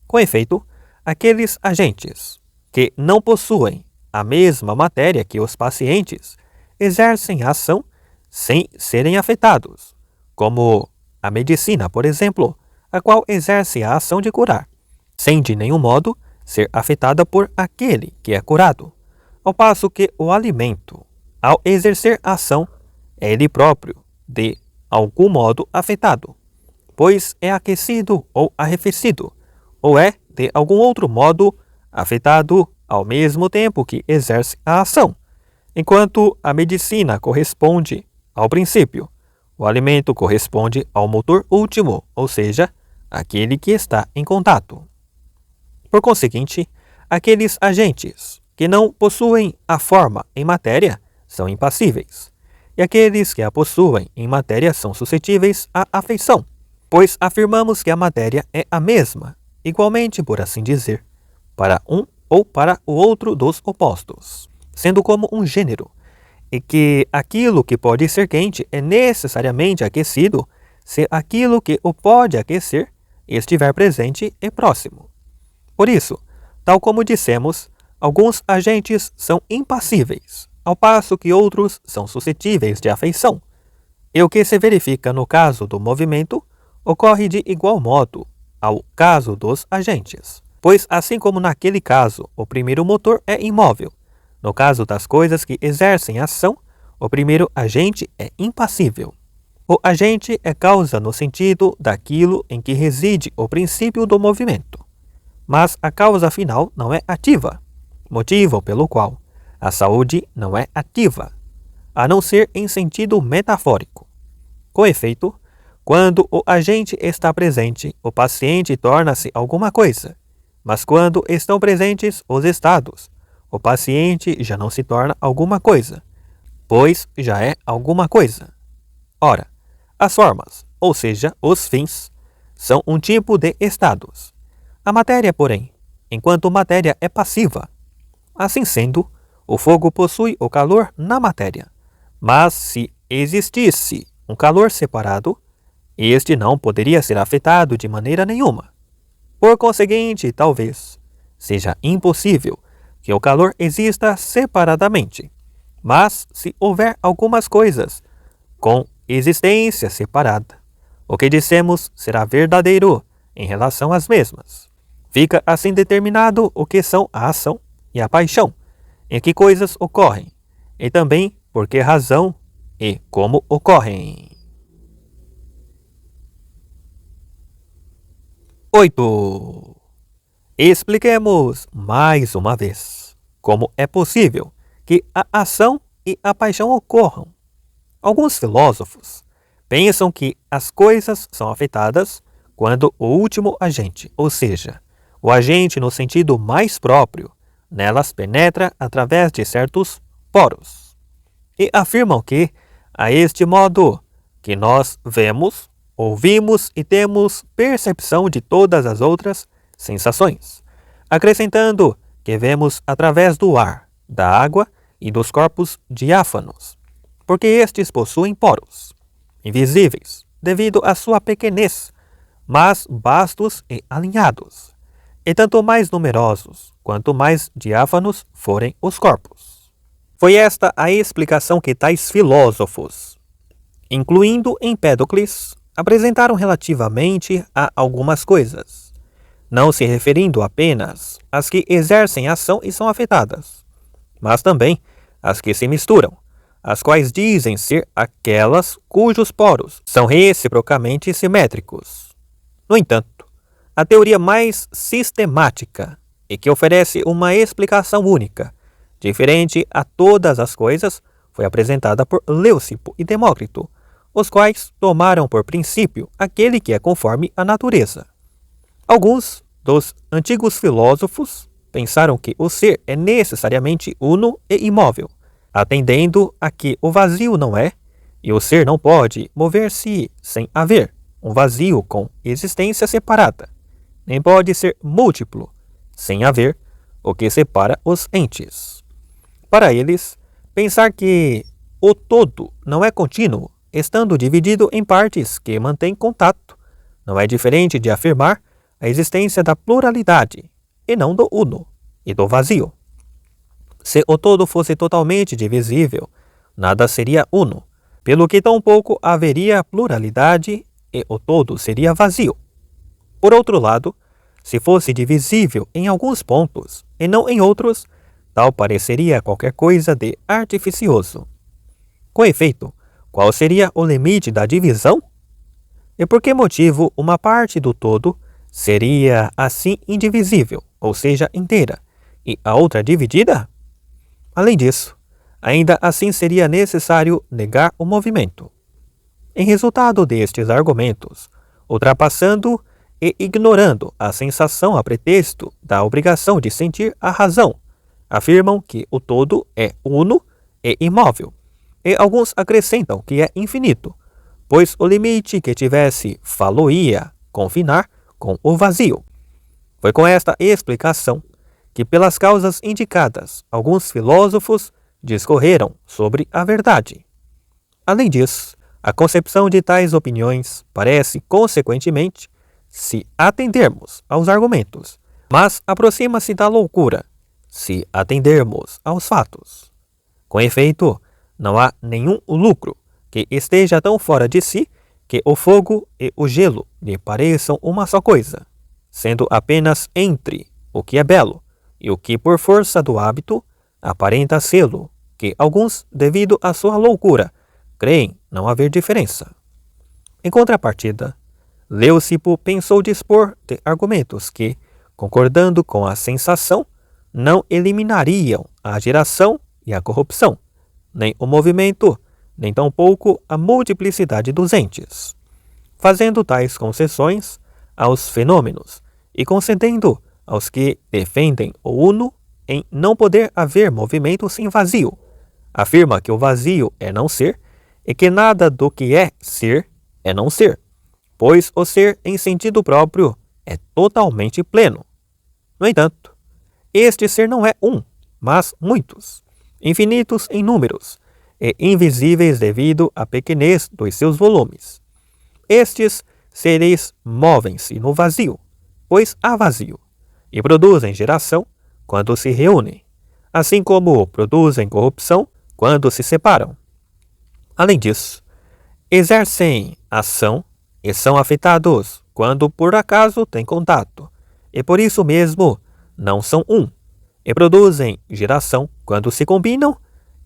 Com efeito, aqueles agentes que não possuem a mesma matéria que os pacientes exercem a ação sem serem afetados, como a medicina, por exemplo, a qual exerce a ação de curar, sem de nenhum modo ser afetada por aquele que é curado, ao passo que o alimento, ao exercer a ação, é ele próprio de algum modo afetado, pois é aquecido ou arrefecido, ou é, de algum outro modo, afetado ao mesmo tempo que exerce a ação. Enquanto a medicina corresponde ao princípio, o alimento corresponde ao motor último, ou seja, aquele que está em contato. Por conseguinte, aqueles agentes que não possuem a forma em matéria são impassíveis, e aqueles que a possuem em matéria são suscetíveis à afeição, pois afirmamos que a matéria é a mesma, igualmente, por assim dizer, para um ou para o outro dos opostos, sendo como um gênero, e que aquilo que pode ser quente é necessariamente aquecido se aquilo que o pode aquecer estiver presente e próximo. Por isso, tal como dissemos, alguns agentes são impassíveis, ao passo que outros são suscetíveis de afeição. E o que se verifica no caso do movimento ocorre de igual modo ao caso dos agentes, pois assim como naquele caso o primeiro motor é imóvel, no caso das coisas que exercem ação, o primeiro agente é impassível. O agente é causa no sentido daquilo em que reside o princípio do movimento, mas a causa final não é ativa, motivo pelo qual a saúde não é ativa, a não ser em sentido metafórico. Com efeito, quando o agente está presente, o paciente torna-se alguma coisa, mas quando estão presentes os estados, o paciente já não se torna alguma coisa, pois já é alguma coisa. Ora, as formas, ou seja, os fins, são um tipo de estados. A matéria, porém, enquanto matéria é passiva. Assim sendo, o fogo possui o calor na matéria, mas se existisse um calor separado, este não poderia ser afetado de maneira nenhuma. Por conseguinte, talvez seja impossível que o calor exista separadamente, mas se houver algumas coisas com existência separada, o que dissemos será verdadeiro em relação às mesmas. Fica assim determinado o que são a ação e a paixão, em que coisas ocorrem, e também por que razão e como ocorrem. 8. Expliquemos mais uma vez como é possível que a ação e a paixão ocorram. Alguns filósofos pensam que as coisas são afetadas quando o último agente, ou seja, o agente no sentido mais próprio, nelas penetra através de certos poros. E afirmam que, a este modo, que nós vemos, ouvimos e temos percepção de todas as outras sensações, acrescentando que vemos através do ar, da água e dos corpos diáfanos, porque estes possuem poros, invisíveis, devido à sua pequenez, mas bastos e alinhados, e tanto mais numerosos, quanto mais diáfanos forem os corpos. Foi esta a explicação que tais filósofos, incluindo Empédocles, apresentaram relativamente a algumas coisas, não se referindo apenas às que exercem ação e são afetadas, mas também às que se misturam, as quais dizem ser aquelas cujos poros são reciprocamente simétricos. No entanto, a teoria mais sistemática e que oferece uma explicação única, diferente a todas as coisas, foi apresentada por Leucipo e Demócrito, os quais tomaram por princípio aquele que é conforme a natureza. Alguns dos antigos filósofos pensaram que o ser é necessariamente uno e imóvel, atendendo a que o vazio não é, e o ser não pode mover-se sem haver um vazio com existência separada, nem pode ser múltiplo, sem haver o que separa os entes. Para eles, pensar que o todo não é contínuo, estando dividido em partes que mantêm contato, não é diferente de afirmar a existência da pluralidade, e não do uno e do vazio. Se o todo fosse totalmente divisível, nada seria uno, pelo que tampouco haveria pluralidade e o todo seria vazio. Por outro lado, se fosse divisível em alguns pontos e não em outros, tal pareceria qualquer coisa de artificioso. Com efeito, qual seria o limite da divisão? E por que motivo uma parte do todo seria assim indivisível, ou seja, inteira, e a outra dividida? Além disso, ainda assim seria necessário negar o movimento. Em resultado destes argumentos, ultrapassando e ignorando a sensação a pretexto da obrigação de sentir a razão, afirmam que o todo é uno e imóvel, e alguns acrescentam que é infinito, pois o limite que tivesse falo-ia confinar com o vazio. Foi com esta explicação que, pelas causas indicadas, alguns filósofos discorreram sobre a verdade. Além disso, a concepção de tais opiniões parece, consequentemente, se atendermos aos argumentos, mas aproxima-se da loucura, se atendermos aos fatos. Com efeito, não há nenhum lucro que esteja tão fora de si que o fogo e o gelo lhe pareçam uma só coisa, sendo apenas entre o que é belo e o que, por força do hábito, aparenta sê-lo, que alguns, devido à sua loucura, creem não haver diferença. Em contrapartida, Leucipo pensou dispor de argumentos que, concordando com a sensação, não eliminariam a geração e a corrupção, nem o movimento, nem tampouco a multiplicidade dos entes, fazendo tais concessões aos fenômenos e concedendo aos que defendem o uno em não poder haver movimento sem vazio. Afirma que o vazio é não ser e que nada do que é não ser, pois o ser em sentido próprio é totalmente pleno. No entanto, este ser não é um, mas muitos, infinitos em números e invisíveis devido à pequenez dos seus volumes. Estes seres movem-se no vazio, pois há vazio, e produzem geração quando se reúnem, assim como produzem corrupção quando se separam. Além disso, exercem ação e são afetados quando por acaso têm contato, e por isso mesmo não são um, e produzem geração quando se combinam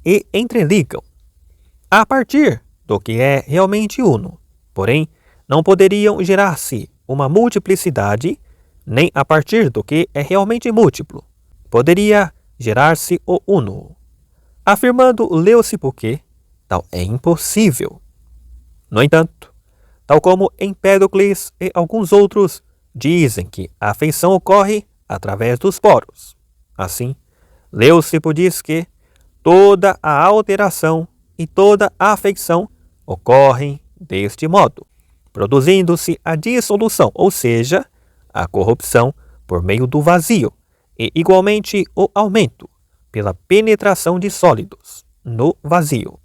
e entreligam. A partir do que é realmente uno, porém, não poderiam gerar-se uma multiplicidade, nem a partir do que é realmente múltiplo poderia gerar-se o uno, afirmando Leucipo que tal é impossível. No entanto, tal como Empédocles e alguns outros dizem que a afeição ocorre através dos poros. Assim, Leucipo diz que toda a alteração e toda a afeição ocorrem deste modo, produzindo-se a dissolução, ou seja, a corrupção por meio do vazio, e igualmente o aumento pela penetração de sólidos no vazio.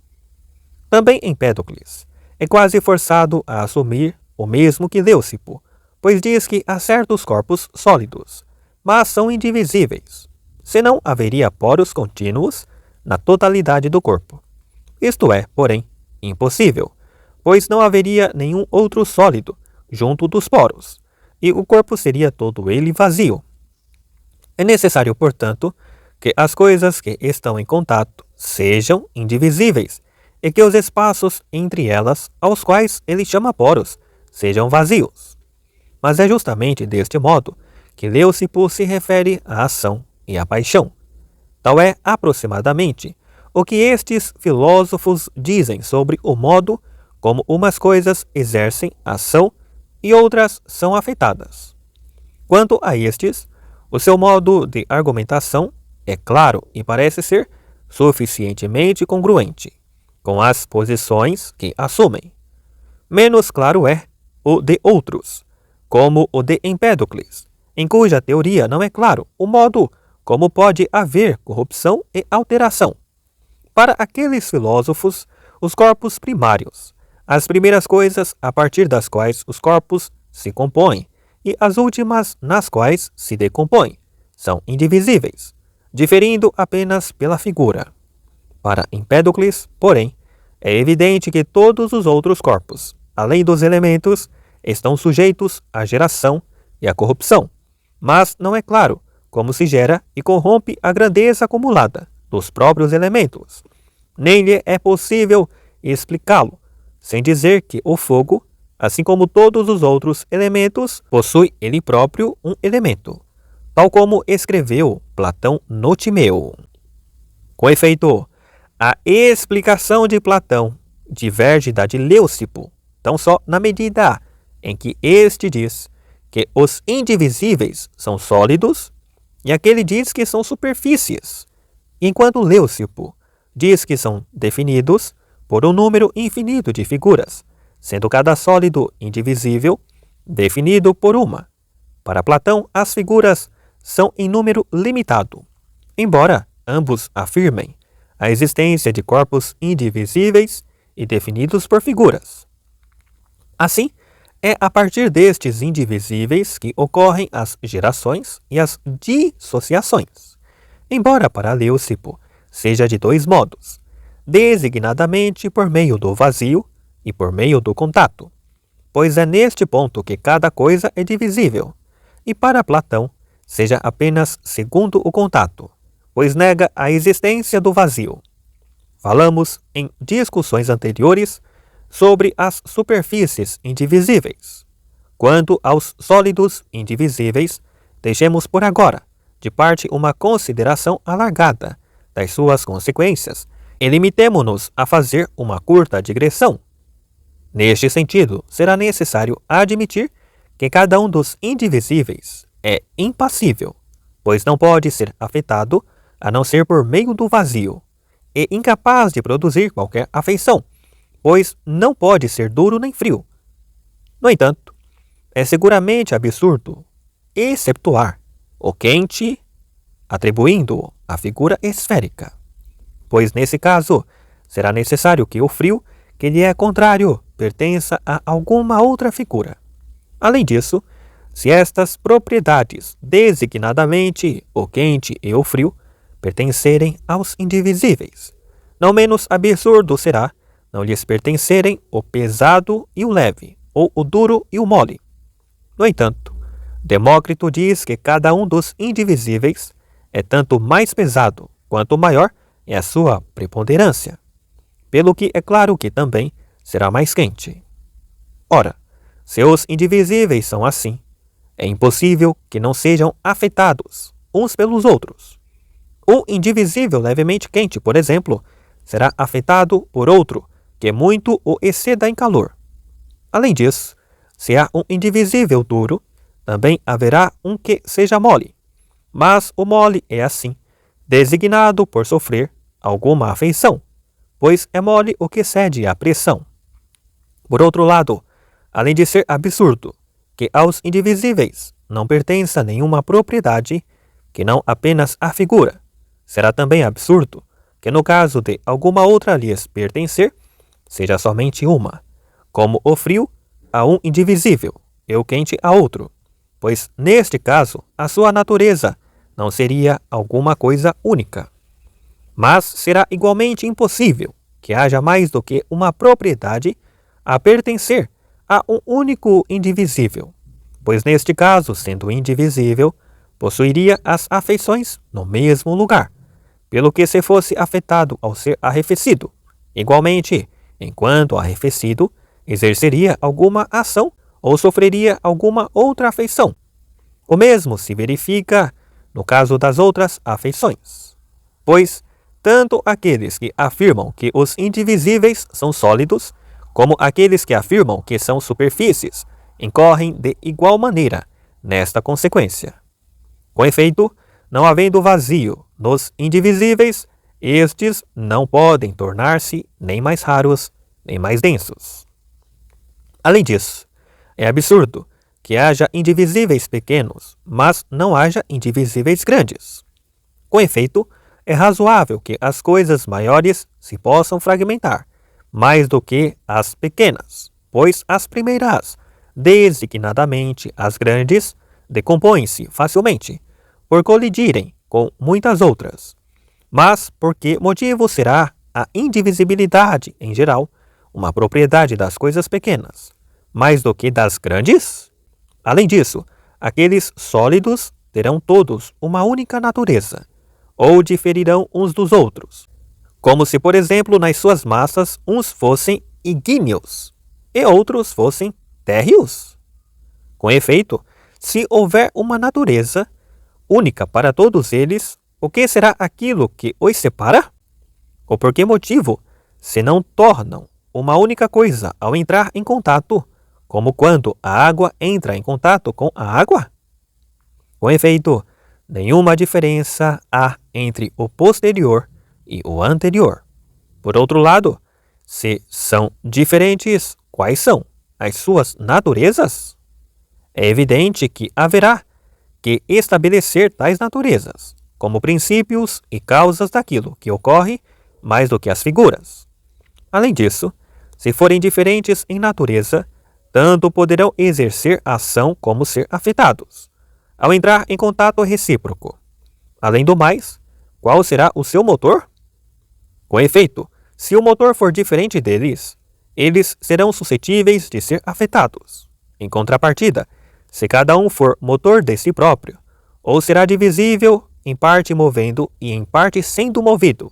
Também Empédocles é quase forçado a assumir o mesmo que Leucipo, pois diz que há certos corpos sólidos, mas são indivisíveis, senão haveria poros contínuos na totalidade do corpo. Isto é, porém, impossível, pois não haveria nenhum outro sólido junto dos poros, e o corpo seria todo ele vazio. É necessário, portanto, que as coisas que estão em contato sejam indivisíveis e que os espaços entre elas, aos quais ele chama poros, sejam vazios. Mas é justamente deste modo que Leucipo se refere à ação e à paixão. Tal é, aproximadamente, o que estes filósofos dizem sobre o modo como umas coisas exercem ação e outras são afetadas. Quanto a estes, o seu modo de argumentação é claro e parece ser suficientemente congruente com as posições que assumem. Menos claro é o de outros, como o de Empédocles, em cuja teoria não é claro o modo como pode haver corrupção e alteração. Para aqueles filósofos, os corpos primários, as primeiras coisas a partir das quais os corpos se compõem, e as últimas nas quais se decompõem, são indivisíveis, diferindo apenas pela figura. Para Empédocles, porém, é evidente que todos os outros corpos, além dos elementos, estão sujeitos à geração e à corrupção, mas não é claro como se gera e corrompe a grandeza acumulada dos próprios elementos. Nem lhe é possível explicá-lo, sem dizer que o fogo, assim como todos os outros elementos, possui ele próprio um elemento, tal como escreveu Platão no Timeu. Com efeito, a explicação de Platão diverge da de Leucipo, tão só na medida em que este diz que os indivisíveis são sólidos e aquele diz que são superfícies, enquanto Leucipo diz que são definidos por um número infinito de figuras, sendo cada sólido indivisível definido por uma. Para Platão, as figuras são em número limitado, embora ambos afirmem a existência de corpos indivisíveis e definidos por figuras. Assim, é a partir destes indivisíveis que ocorrem as gerações e as dissociações, embora para Leucipo seja de dois modos, designadamente por meio do vazio e por meio do contato, pois é neste ponto que cada coisa é divisível, e para Platão seja apenas segundo o contato, pois nega a existência do vazio. Falamos em discussões anteriores sobre as superfícies indivisíveis. Quanto aos sólidos indivisíveis, deixemos por agora de parte uma consideração alargada das suas consequências e limitemo-nos a fazer uma curta digressão. Neste sentido, será necessário admitir que cada um dos indivisíveis é impassível, pois não pode ser afetado a não ser por meio do vazio, e incapaz de produzir qualquer afeição, pois não pode ser duro nem frio. No entanto, é seguramente absurdo exceptuar o quente, atribuindo-o à figura esférica, pois nesse caso será necessário que o frio, que lhe é contrário, pertença a alguma outra figura. Além disso, se estas propriedades, designadamente o quente e o frio, pertencerem aos indivisíveis, não menos absurdo será não lhes pertencerem o pesado e o leve, ou o duro e o mole. No entanto, Demócrito diz que cada um dos indivisíveis é tanto mais pesado quanto maior é a sua preponderância, pelo que é claro que também será mais quente. Ora, se os indivisíveis são assim, é impossível que não sejam afetados uns pelos outros. Um indivisível levemente quente, por exemplo, será afetado por outro que muito o exceda em calor. Além disso, se há um indivisível duro, também haverá um que seja mole. Mas o mole é assim, designado por sofrer alguma afeição, pois é mole o que cede à pressão. Por outro lado, além de ser absurdo que aos indivisíveis não pertença nenhuma propriedade, que não apenas a figura, será também absurdo que no caso de alguma outra lhes pertencer, seja somente uma, como o frio a um indivisível e o quente a outro, pois neste caso a sua natureza não seria alguma coisa única. Mas será igualmente impossível que haja mais do que uma propriedade a pertencer a um único indivisível, pois neste caso, sendo indivisível, possuiria as afeições no mesmo lugar, pelo que se fosse afetado ao ser arrefecido. Igualmente, enquanto arrefecido, exerceria alguma ação ou sofreria alguma outra afeição. O mesmo se verifica no caso das outras afeições, pois tanto aqueles que afirmam que os indivisíveis são sólidos, como aqueles que afirmam que são superfícies, incorrem de igual maneira nesta consequência. Com efeito, não havendo vazio nos indivisíveis, estes não podem tornar-se nem mais raros, nem mais densos. Além disso, é absurdo que haja indivisíveis pequenos, mas não haja indivisíveis grandes. Com efeito, é razoável que as coisas maiores se possam fragmentar, mais do que as pequenas, pois as primeiras, designadamente as grandes, decompõem-se facilmente, por colidirem com muitas outras. Mas por que motivo será a indivisibilidade, em geral, uma propriedade das coisas pequenas, mais do que das grandes? Além disso, aqueles sólidos terão todos uma única natureza, ou diferirão uns dos outros, como se, por exemplo, nas suas massas uns fossem igníneos e outros fossem térreos. Com efeito, se houver uma natureza única para todos eles, o que será aquilo que os separa? Ou por que motivo se não tornam uma única coisa ao entrar em contato, como quando a água entra em contato com a água? Com efeito, nenhuma diferença há entre o posterior e o anterior. Por outro lado, se são diferentes, quais são as suas naturezas? é evidente que haverá que estabelecer tais naturezas, como princípios e causas daquilo que ocorre mais do que as figuras. Além disso, se forem diferentes em natureza, tanto poderão exercer ação como ser afetados, ao entrar em contato recíproco. Além do mais, qual será o seu motor? Com efeito, se o motor for diferente deles, eles serão suscetíveis de ser afetados. Em contrapartida, se cada um for motor de si próprio, ou será divisível, em parte movendo e em parte sendo movido,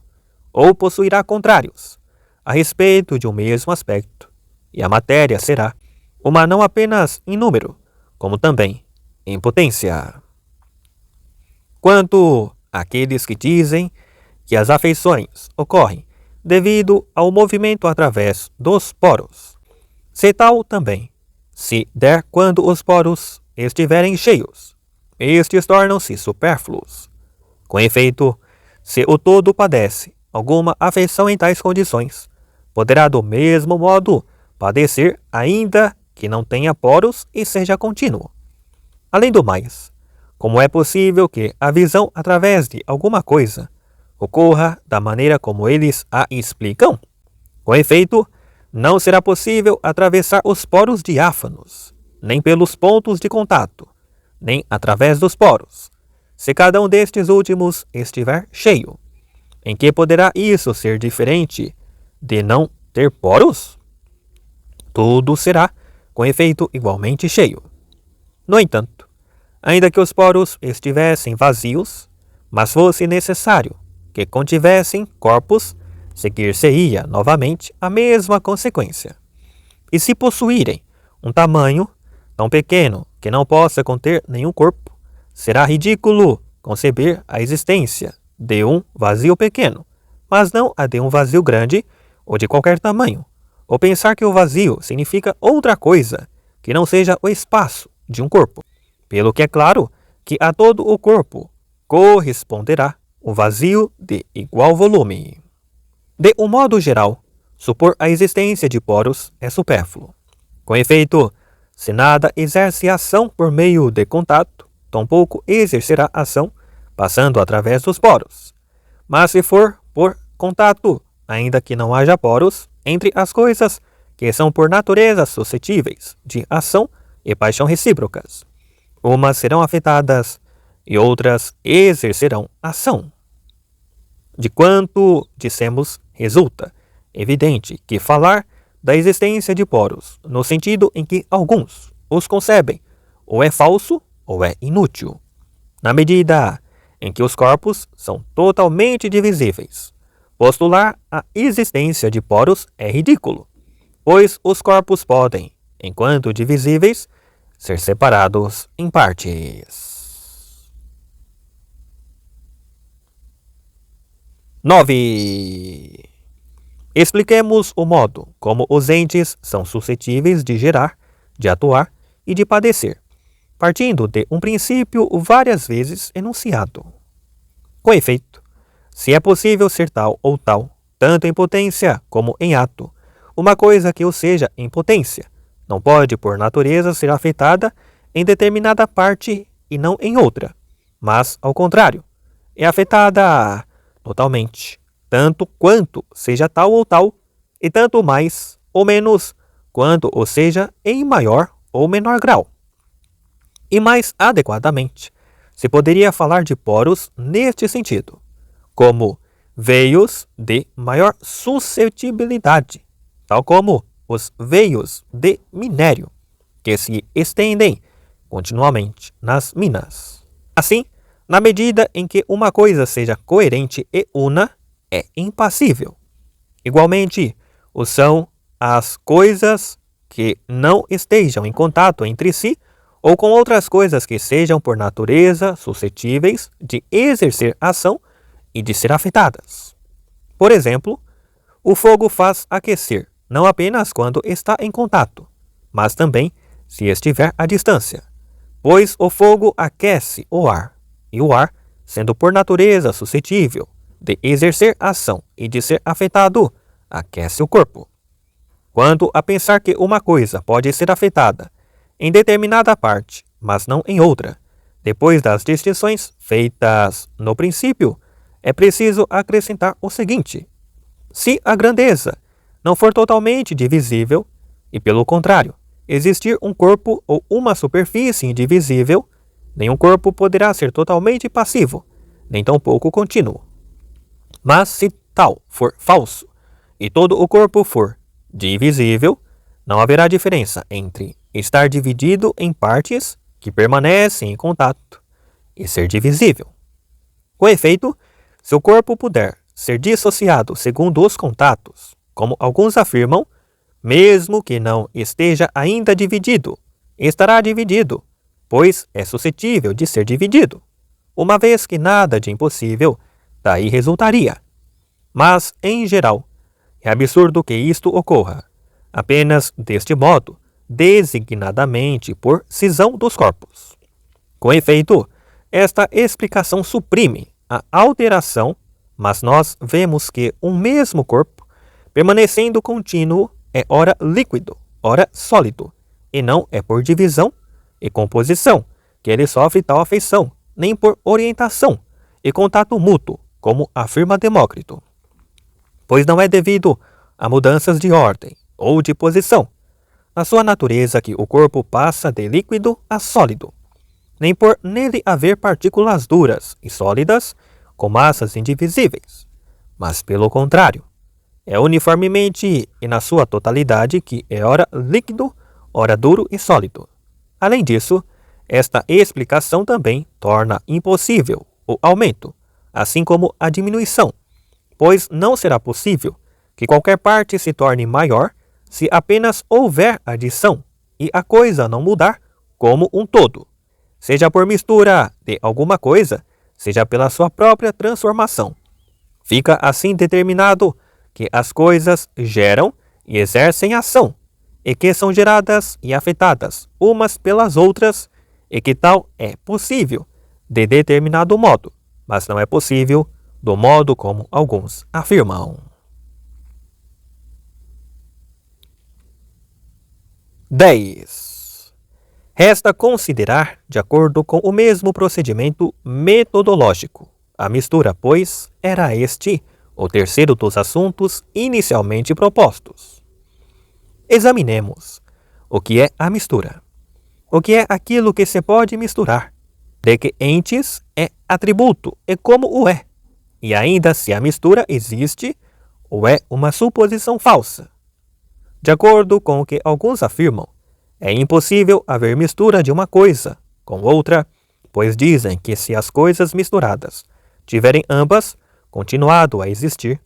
ou possuirá contrários, a respeito de um mesmo aspecto, e a matéria será uma não apenas em número, como também em potência. Quanto àqueles que dizem que as afeições ocorrem devido ao movimento através dos poros, se tal também se der quando os poros estiverem cheios, estes tornam-se supérfluos. Com efeito, se o todo padece alguma afeição em tais condições, poderá do mesmo modo padecer ainda que não tenha poros e seja contínuo. Além do mais, como é possível que a visão através de alguma coisa ocorra da maneira como eles a explicam? Com efeito, não será possível atravessar os poros diáfanos, nem pelos pontos de contato, nem através dos poros, se cada um destes últimos estiver cheio. Em que poderá isso ser diferente de não ter poros? Tudo será, com efeito, igualmente cheio. No entanto, ainda que os poros estivessem vazios, mas fosse necessário que contivessem corpos, seguir-se-ia novamente a mesma consequência. E se possuírem um tamanho tão pequeno que não possa conter nenhum corpo, será ridículo conceber a existência de um vazio pequeno, mas não a de um vazio grande ou de qualquer tamanho, ou pensar que o vazio significa outra coisa que não seja o espaço de um corpo, pelo que é claro que a todo o corpo corresponderá o vazio de igual volume. De um modo geral, supor a existência de poros é supérfluo. Com efeito, se nada exerce ação por meio de contato, tampouco exercerá ação passando através dos poros. Mas se for por contato, ainda que não haja poros, entre as coisas que são por natureza suscetíveis de ação e paixão recíprocas, umas serão afetadas e outras exercerão ação. De quanto dissemos, resulta evidente que falar da existência de poros, no sentido em que alguns os concebem, ou é falso ou é inútil, na medida em que os corpos são totalmente divisíveis. Postular a existência de poros é ridículo, pois os corpos podem, enquanto divisíveis, ser separados em partes. 9. Expliquemos o modo como os entes são suscetíveis de gerar, de atuar e de padecer, partindo de um princípio várias vezes enunciado. Com efeito, se é possível ser tal ou tal, tanto em potência como em ato, uma coisa que o seja em potência, não pode por natureza ser afetada em determinada parte e não em outra, mas, ao contrário, é afetada totalmente, tanto quanto seja tal ou tal, e tanto mais ou menos quanto o seja em maior ou menor grau. E mais adequadamente, se poderia falar de poros neste sentido, como veios de maior suscetibilidade, tal como os veios de minério, que se estendem continuamente nas minas. Assim, na medida em que uma coisa seja coerente e una, é impassível. Igualmente, o são as coisas que não estejam em contato entre si ou com outras coisas que sejam por natureza suscetíveis de exercer ação e de ser afetadas. Por exemplo, o fogo faz aquecer não apenas quando está em contato, mas também se estiver à distância, pois o fogo aquece o ar, e o ar, sendo por natureza suscetível de exercer ação e de ser afetado, aquece o corpo. Quanto a pensar que uma coisa pode ser afetada em determinada parte, mas não em outra. Depois das distinções feitas no princípio, é preciso acrescentar o seguinte: se a grandeza não for totalmente divisível, e pelo contrário, existir um corpo ou uma superfície indivisível, nenhum corpo poderá ser totalmente passivo, nem tampouco contínuo. Mas se tal for falso, e todo o corpo for divisível, não haverá diferença entre estar dividido em partes que permanecem em contato e ser divisível. Com efeito, se o corpo puder ser dissociado segundo os contatos, como alguns afirmam, mesmo que não esteja ainda dividido, estará dividido, pois é suscetível de ser dividido, uma vez que nada de impossível daí resultaria. Mas, em geral, é absurdo que isto ocorra, apenas deste modo, designadamente por cisão dos corpos. Com efeito, esta explicação suprime a alteração, mas nós vemos que um mesmo corpo, permanecendo contínuo, é ora líquido, ora sólido, e não é por divisão e composição que ele sofre tal afeição, nem por orientação e contato mútuo, como afirma Demócrito. Pois não é devido a mudanças de ordem ou de posição, na sua natureza que o corpo passa de líquido a sólido, nem por nele haver partículas duras e sólidas com massas indivisíveis, mas pelo contrário, é uniformemente e na sua totalidade que é ora líquido, ora duro e sólido. Além disso, esta explicação também torna impossível o aumento, assim como a diminuição, pois não será possível que qualquer parte se torne maior se apenas houver adição e a coisa não mudar como um todo, seja por mistura de alguma coisa, seja pela sua própria transformação. Fica assim determinado que as coisas geram e exercem ação, e que são geradas e afetadas umas pelas outras, e que tal é possível de determinado modo, mas não é possível do modo como alguns afirmam. 10. Resta considerar, de acordo com o mesmo procedimento metodológico, a mistura, pois era este o terceiro dos assuntos inicialmente propostos. Examinemos o que é a mistura. O que é aquilo que se pode misturar, de que entes é atributo e como o é, e ainda se a mistura existe ou é uma suposição falsa. De acordo com o que alguns afirmam, é impossível haver mistura de uma coisa com outra, pois dizem que se as coisas misturadas tiverem ambas continuado a existir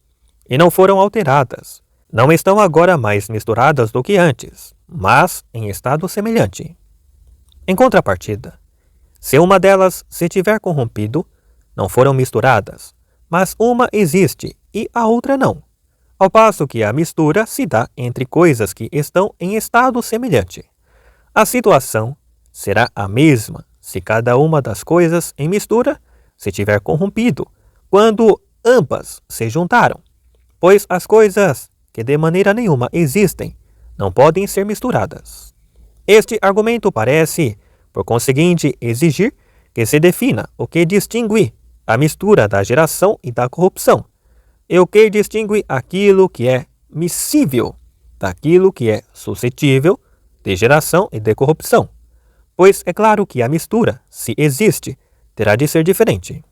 e não foram alteradas, não estão agora mais misturadas do que antes, mas em estado semelhante. Em contrapartida, se uma delas se tiver corrompido, não foram misturadas, mas uma existe e a outra não, ao passo que a mistura se dá entre coisas que estão em estado semelhante. A situação será a mesma se cada uma das coisas em mistura se tiver corrompido, quando ambas se juntaram, pois as coisas que de maneira nenhuma existem não podem ser misturadas. Este argumento parece, por conseguinte, exigir que se defina o que distingue a mistura da geração e da corrupção, e o que distingue aquilo que é miscível daquilo que é suscetível de geração e de corrupção, pois é claro que a mistura, se existe, terá de ser diferente.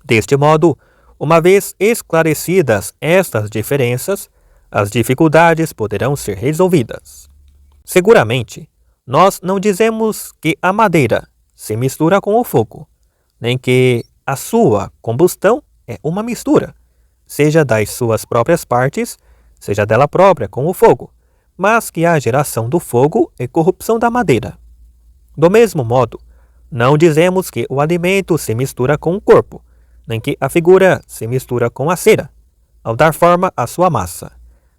Deste modo, uma vez esclarecidas estas diferenças, as dificuldades poderão ser resolvidas. Seguramente, nós não dizemos que a madeira se mistura com o fogo, nem que a sua combustão é uma mistura, seja das suas próprias partes, seja dela própria com o fogo, mas que a geração do fogo é corrupção da madeira. Do mesmo modo, não dizemos que o alimento se mistura com o corpo, nem que a figura se mistura com a cera, ao dar forma à sua massa.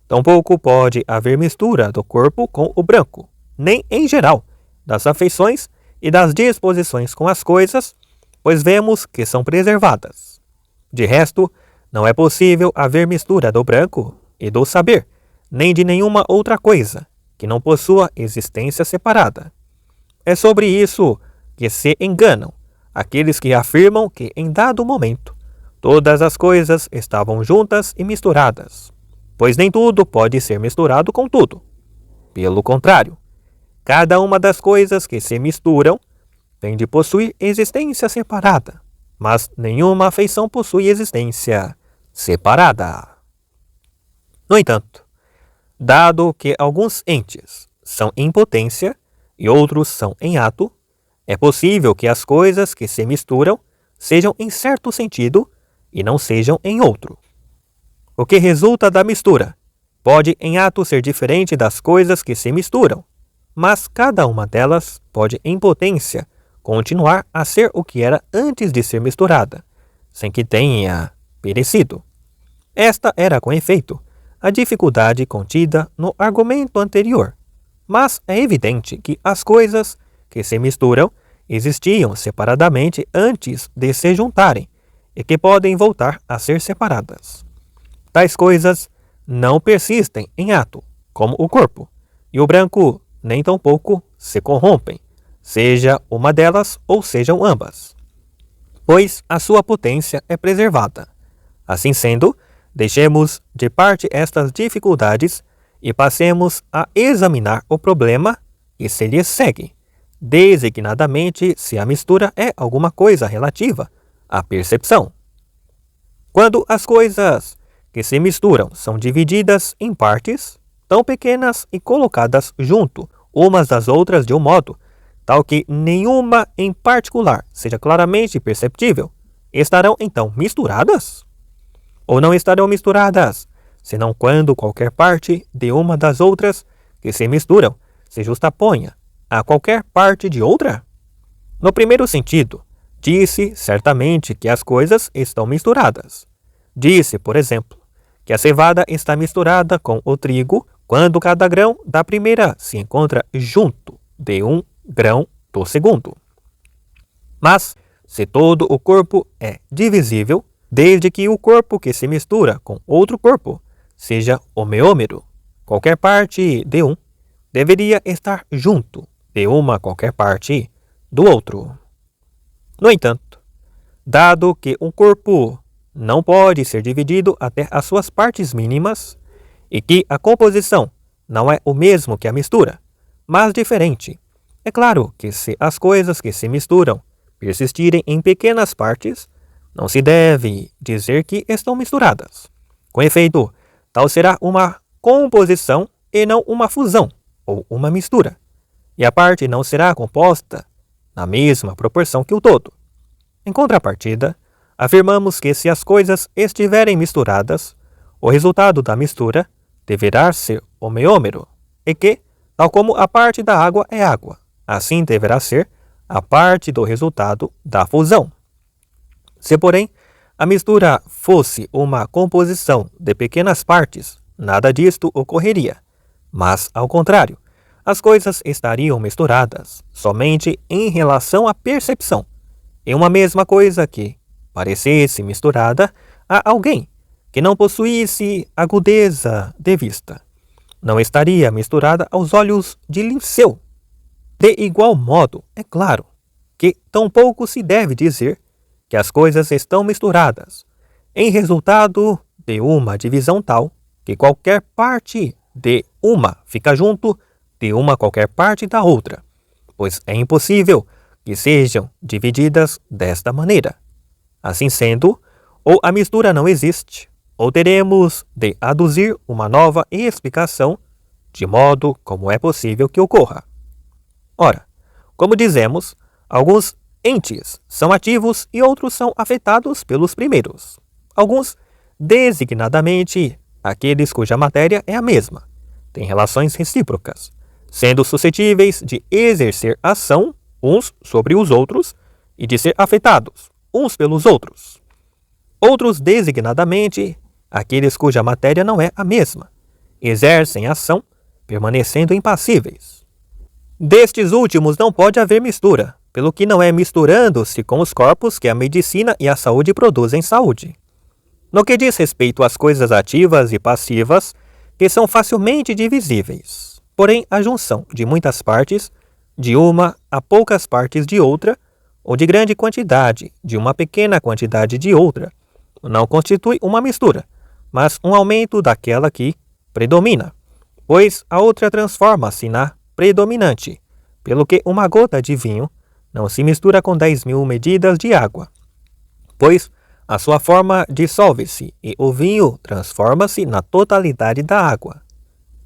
Tampouco pode haver mistura do corpo com o branco, nem, em geral, das afeições e das disposições com as coisas, pois vemos que são preservadas. De resto, não é possível haver mistura do branco e do saber, nem de nenhuma outra coisa, que não possua existência separada. É sobre isso que se enganam aqueles que afirmam que, em dado momento, todas as coisas estavam juntas e misturadas, pois nem tudo pode ser misturado com tudo. Pelo contrário, cada uma das coisas que se misturam tem de possuir existência separada, mas nenhuma afeição possui existência separada. No entanto, dado que alguns entes são em potência e outros são em ato, é possível que as coisas que se misturam sejam em certo sentido e não sejam em outro. O que resulta da mistura pode em ato ser diferente das coisas que se misturam, mas cada uma delas pode em potência continuar a ser o que era antes de ser misturada, sem que tenha perecido. Esta era, com efeito, a dificuldade contida no argumento anterior, mas é evidente que as coisas que se misturam existiam separadamente antes de se juntarem e que podem voltar a ser separadas. Tais coisas não persistem em ato, como o corpo, e o branco nem tampouco se corrompem, seja uma delas ou sejam ambas, pois a sua potência é preservada. Assim sendo, deixemos de parte estas dificuldades e passemos a examinar o problema que se lhe segue, designadamente se a mistura é alguma coisa relativa à percepção. Quando as coisas que se misturam são divididas em partes tão pequenas e colocadas junto umas das outras de um modo tal que nenhuma em particular seja claramente perceptível, estarão então misturadas? Ou não estarão misturadas, senão quando qualquer parte de uma das outras que se misturam se justaponha a qualquer parte de outra? No primeiro sentido, disse certamente que as coisas estão misturadas. Disse, por exemplo, que a cevada está misturada com o trigo quando cada grão da primeira se encontra junto de um grão do segundo. Mas, se todo o corpo é divisível, desde que o corpo que se mistura com outro corpo seja homeômero, qualquer parte de um deveria estar junto de uma qualquer parte do outro. No entanto, dado que um corpo não pode ser dividido até as suas partes mínimas, e que a composição não é o mesmo que a mistura, mas diferente, é claro que se as coisas que se misturam persistirem em pequenas partes, não se deve dizer que estão misturadas. Com efeito, tal será uma composição e não uma fusão ou uma mistura, e a parte não será composta na mesma proporção que o todo. Em contrapartida, afirmamos que se as coisas estiverem misturadas, o resultado da mistura deverá ser homeômero, e que, tal como a parte da água é água, assim deverá ser a parte do resultado da fusão. Se, porém, a mistura fosse uma composição de pequenas partes, nada disto ocorreria, mas, ao contrário, as coisas estariam misturadas somente em relação à percepção, e uma mesma coisa que parecesse misturada a alguém que não possuísse agudeza de vista, não estaria misturada aos olhos de Linceu. De igual modo, é claro que tampouco se deve dizer que as coisas estão misturadas, em resultado de uma divisão tal que qualquer parte de uma fica junto de uma qualquer parte da outra, pois é impossível que sejam divididas desta maneira. Assim sendo, ou a mistura não existe, ou teremos de aduzir uma nova explicação, de modo como é possível que ocorra. Ora, como dizemos, alguns entes são ativos e outros são afetados pelos primeiros. Alguns, designadamente, aqueles cuja matéria é a mesma, têm relações recíprocas, sendo suscetíveis de exercer ação uns sobre os outros e de ser afetados uns pelos outros. Outros, designadamente, aqueles cuja matéria não é a mesma, exercem ação, permanecendo impassíveis. Destes últimos não pode haver mistura, pelo que não é misturando-se com os corpos que a medicina e a saúde produzem saúde. No que diz respeito às coisas ativas e passivas, que são facilmente divisíveis, porém a junção de muitas partes de uma a poucas partes de outra, ou de grande quantidade de uma pequena quantidade de outra, não constitui uma mistura, mas um aumento daquela que predomina, pois a outra transforma-se na predominante, pelo que uma gota de vinho não se mistura com 10.000 medidas de água, pois a sua forma dissolve-se e o vinho transforma-se na totalidade da água.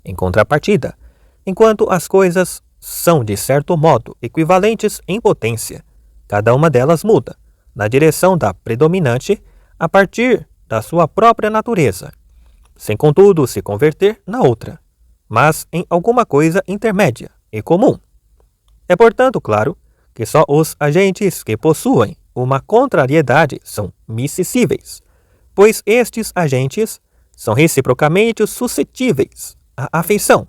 Em contrapartida, enquanto as coisas são de certo modo equivalentes em potência, cada uma delas muda, na direção da predominante, a partir da sua própria natureza, sem contudo se converter na outra, mas em alguma coisa intermédia e comum. É portanto claro que só os agentes que possuem uma contrariedade são miscissíveis, pois estes agentes são reciprocamente suscetíveis à afeição.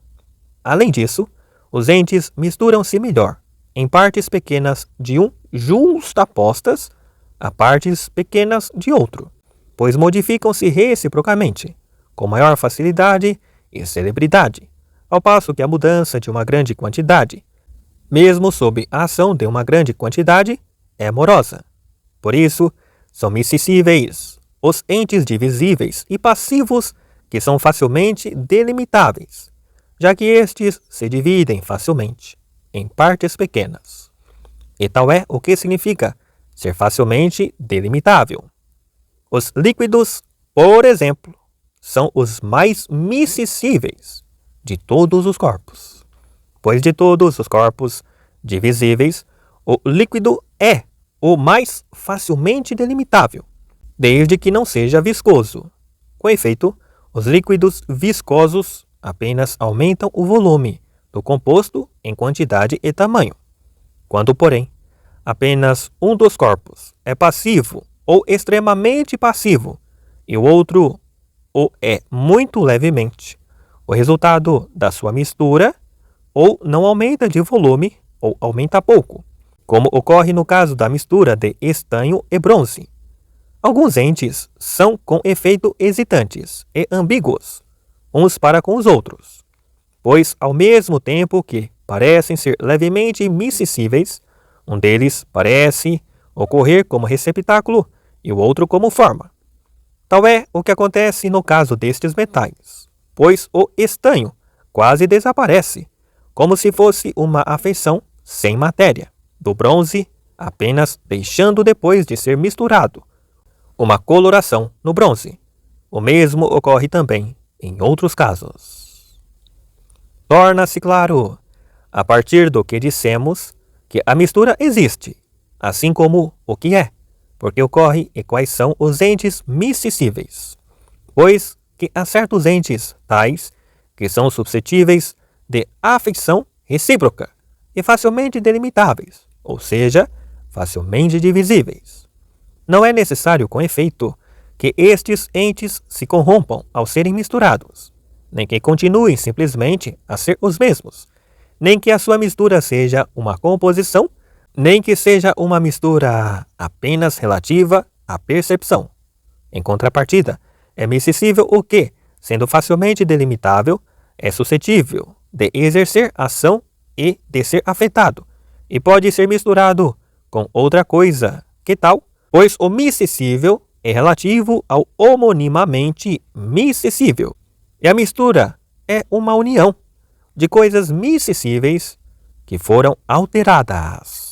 Além disso, os entes misturam-se melhor em partes pequenas de um justapostas a partes pequenas de outro, pois modificam-se reciprocamente, com maior facilidade e celebridade, ao passo que a mudança de uma grande quantidade, mesmo sob a ação de uma grande quantidade, é morosa. Por isso, são miscissíveis os entes divisíveis e passivos que são facilmente delimitáveis, já que estes se dividem facilmente em partes pequenas. E tal é o que significa ser facilmente delimitável. Os líquidos, por exemplo, são os mais miscissíveis de todos os corpos, pois de todos os corpos divisíveis, o líquido é o mais facilmente delimitável, desde que não seja viscoso. Com efeito, os líquidos viscosos apenas aumentam o volume do composto em quantidade e tamanho. Quando, porém, apenas um dos corpos é passivo ou extremamente passivo e o outro o é muito levemente, o resultado da sua mistura ou não aumenta de volume ou aumenta pouco, como ocorre no caso da mistura de estanho e bronze. Alguns entes são com efeito hesitantes e ambíguos, uns para com os outros, pois ao mesmo tempo que parecem ser levemente miscissíveis, um deles parece ocorrer como receptáculo e o outro como forma. Tal é o que acontece no caso destes metais, pois o estanho quase desaparece, como se fosse uma afeição sem matéria, do bronze, apenas deixando depois de ser misturado uma coloração no bronze. O mesmo ocorre também em outros casos. Torna-se claro, a partir do que dissemos, que a mistura existe, assim como o que é, porque ocorre e quais são os entes miscissíveis, pois que há certos entes tais que são suscetíveis de afeição recíproca e facilmente delimitáveis, ou seja, facilmente divisíveis. Não é necessário, com efeito, que estes entes se corrompam ao serem misturados, nem que continuem simplesmente a ser os mesmos, nem que a sua mistura seja uma composição, nem que seja uma mistura apenas relativa à percepção. Em contrapartida, é miscissível o que, sendo facilmente delimitável, é suscetível de exercer ação e de ser afetado, e pode ser misturado com outra coisa que tal, pois o miscissível é relativo ao homonimamente miscissível, e a mistura é uma união de coisas miscissíveis que foram alteradas.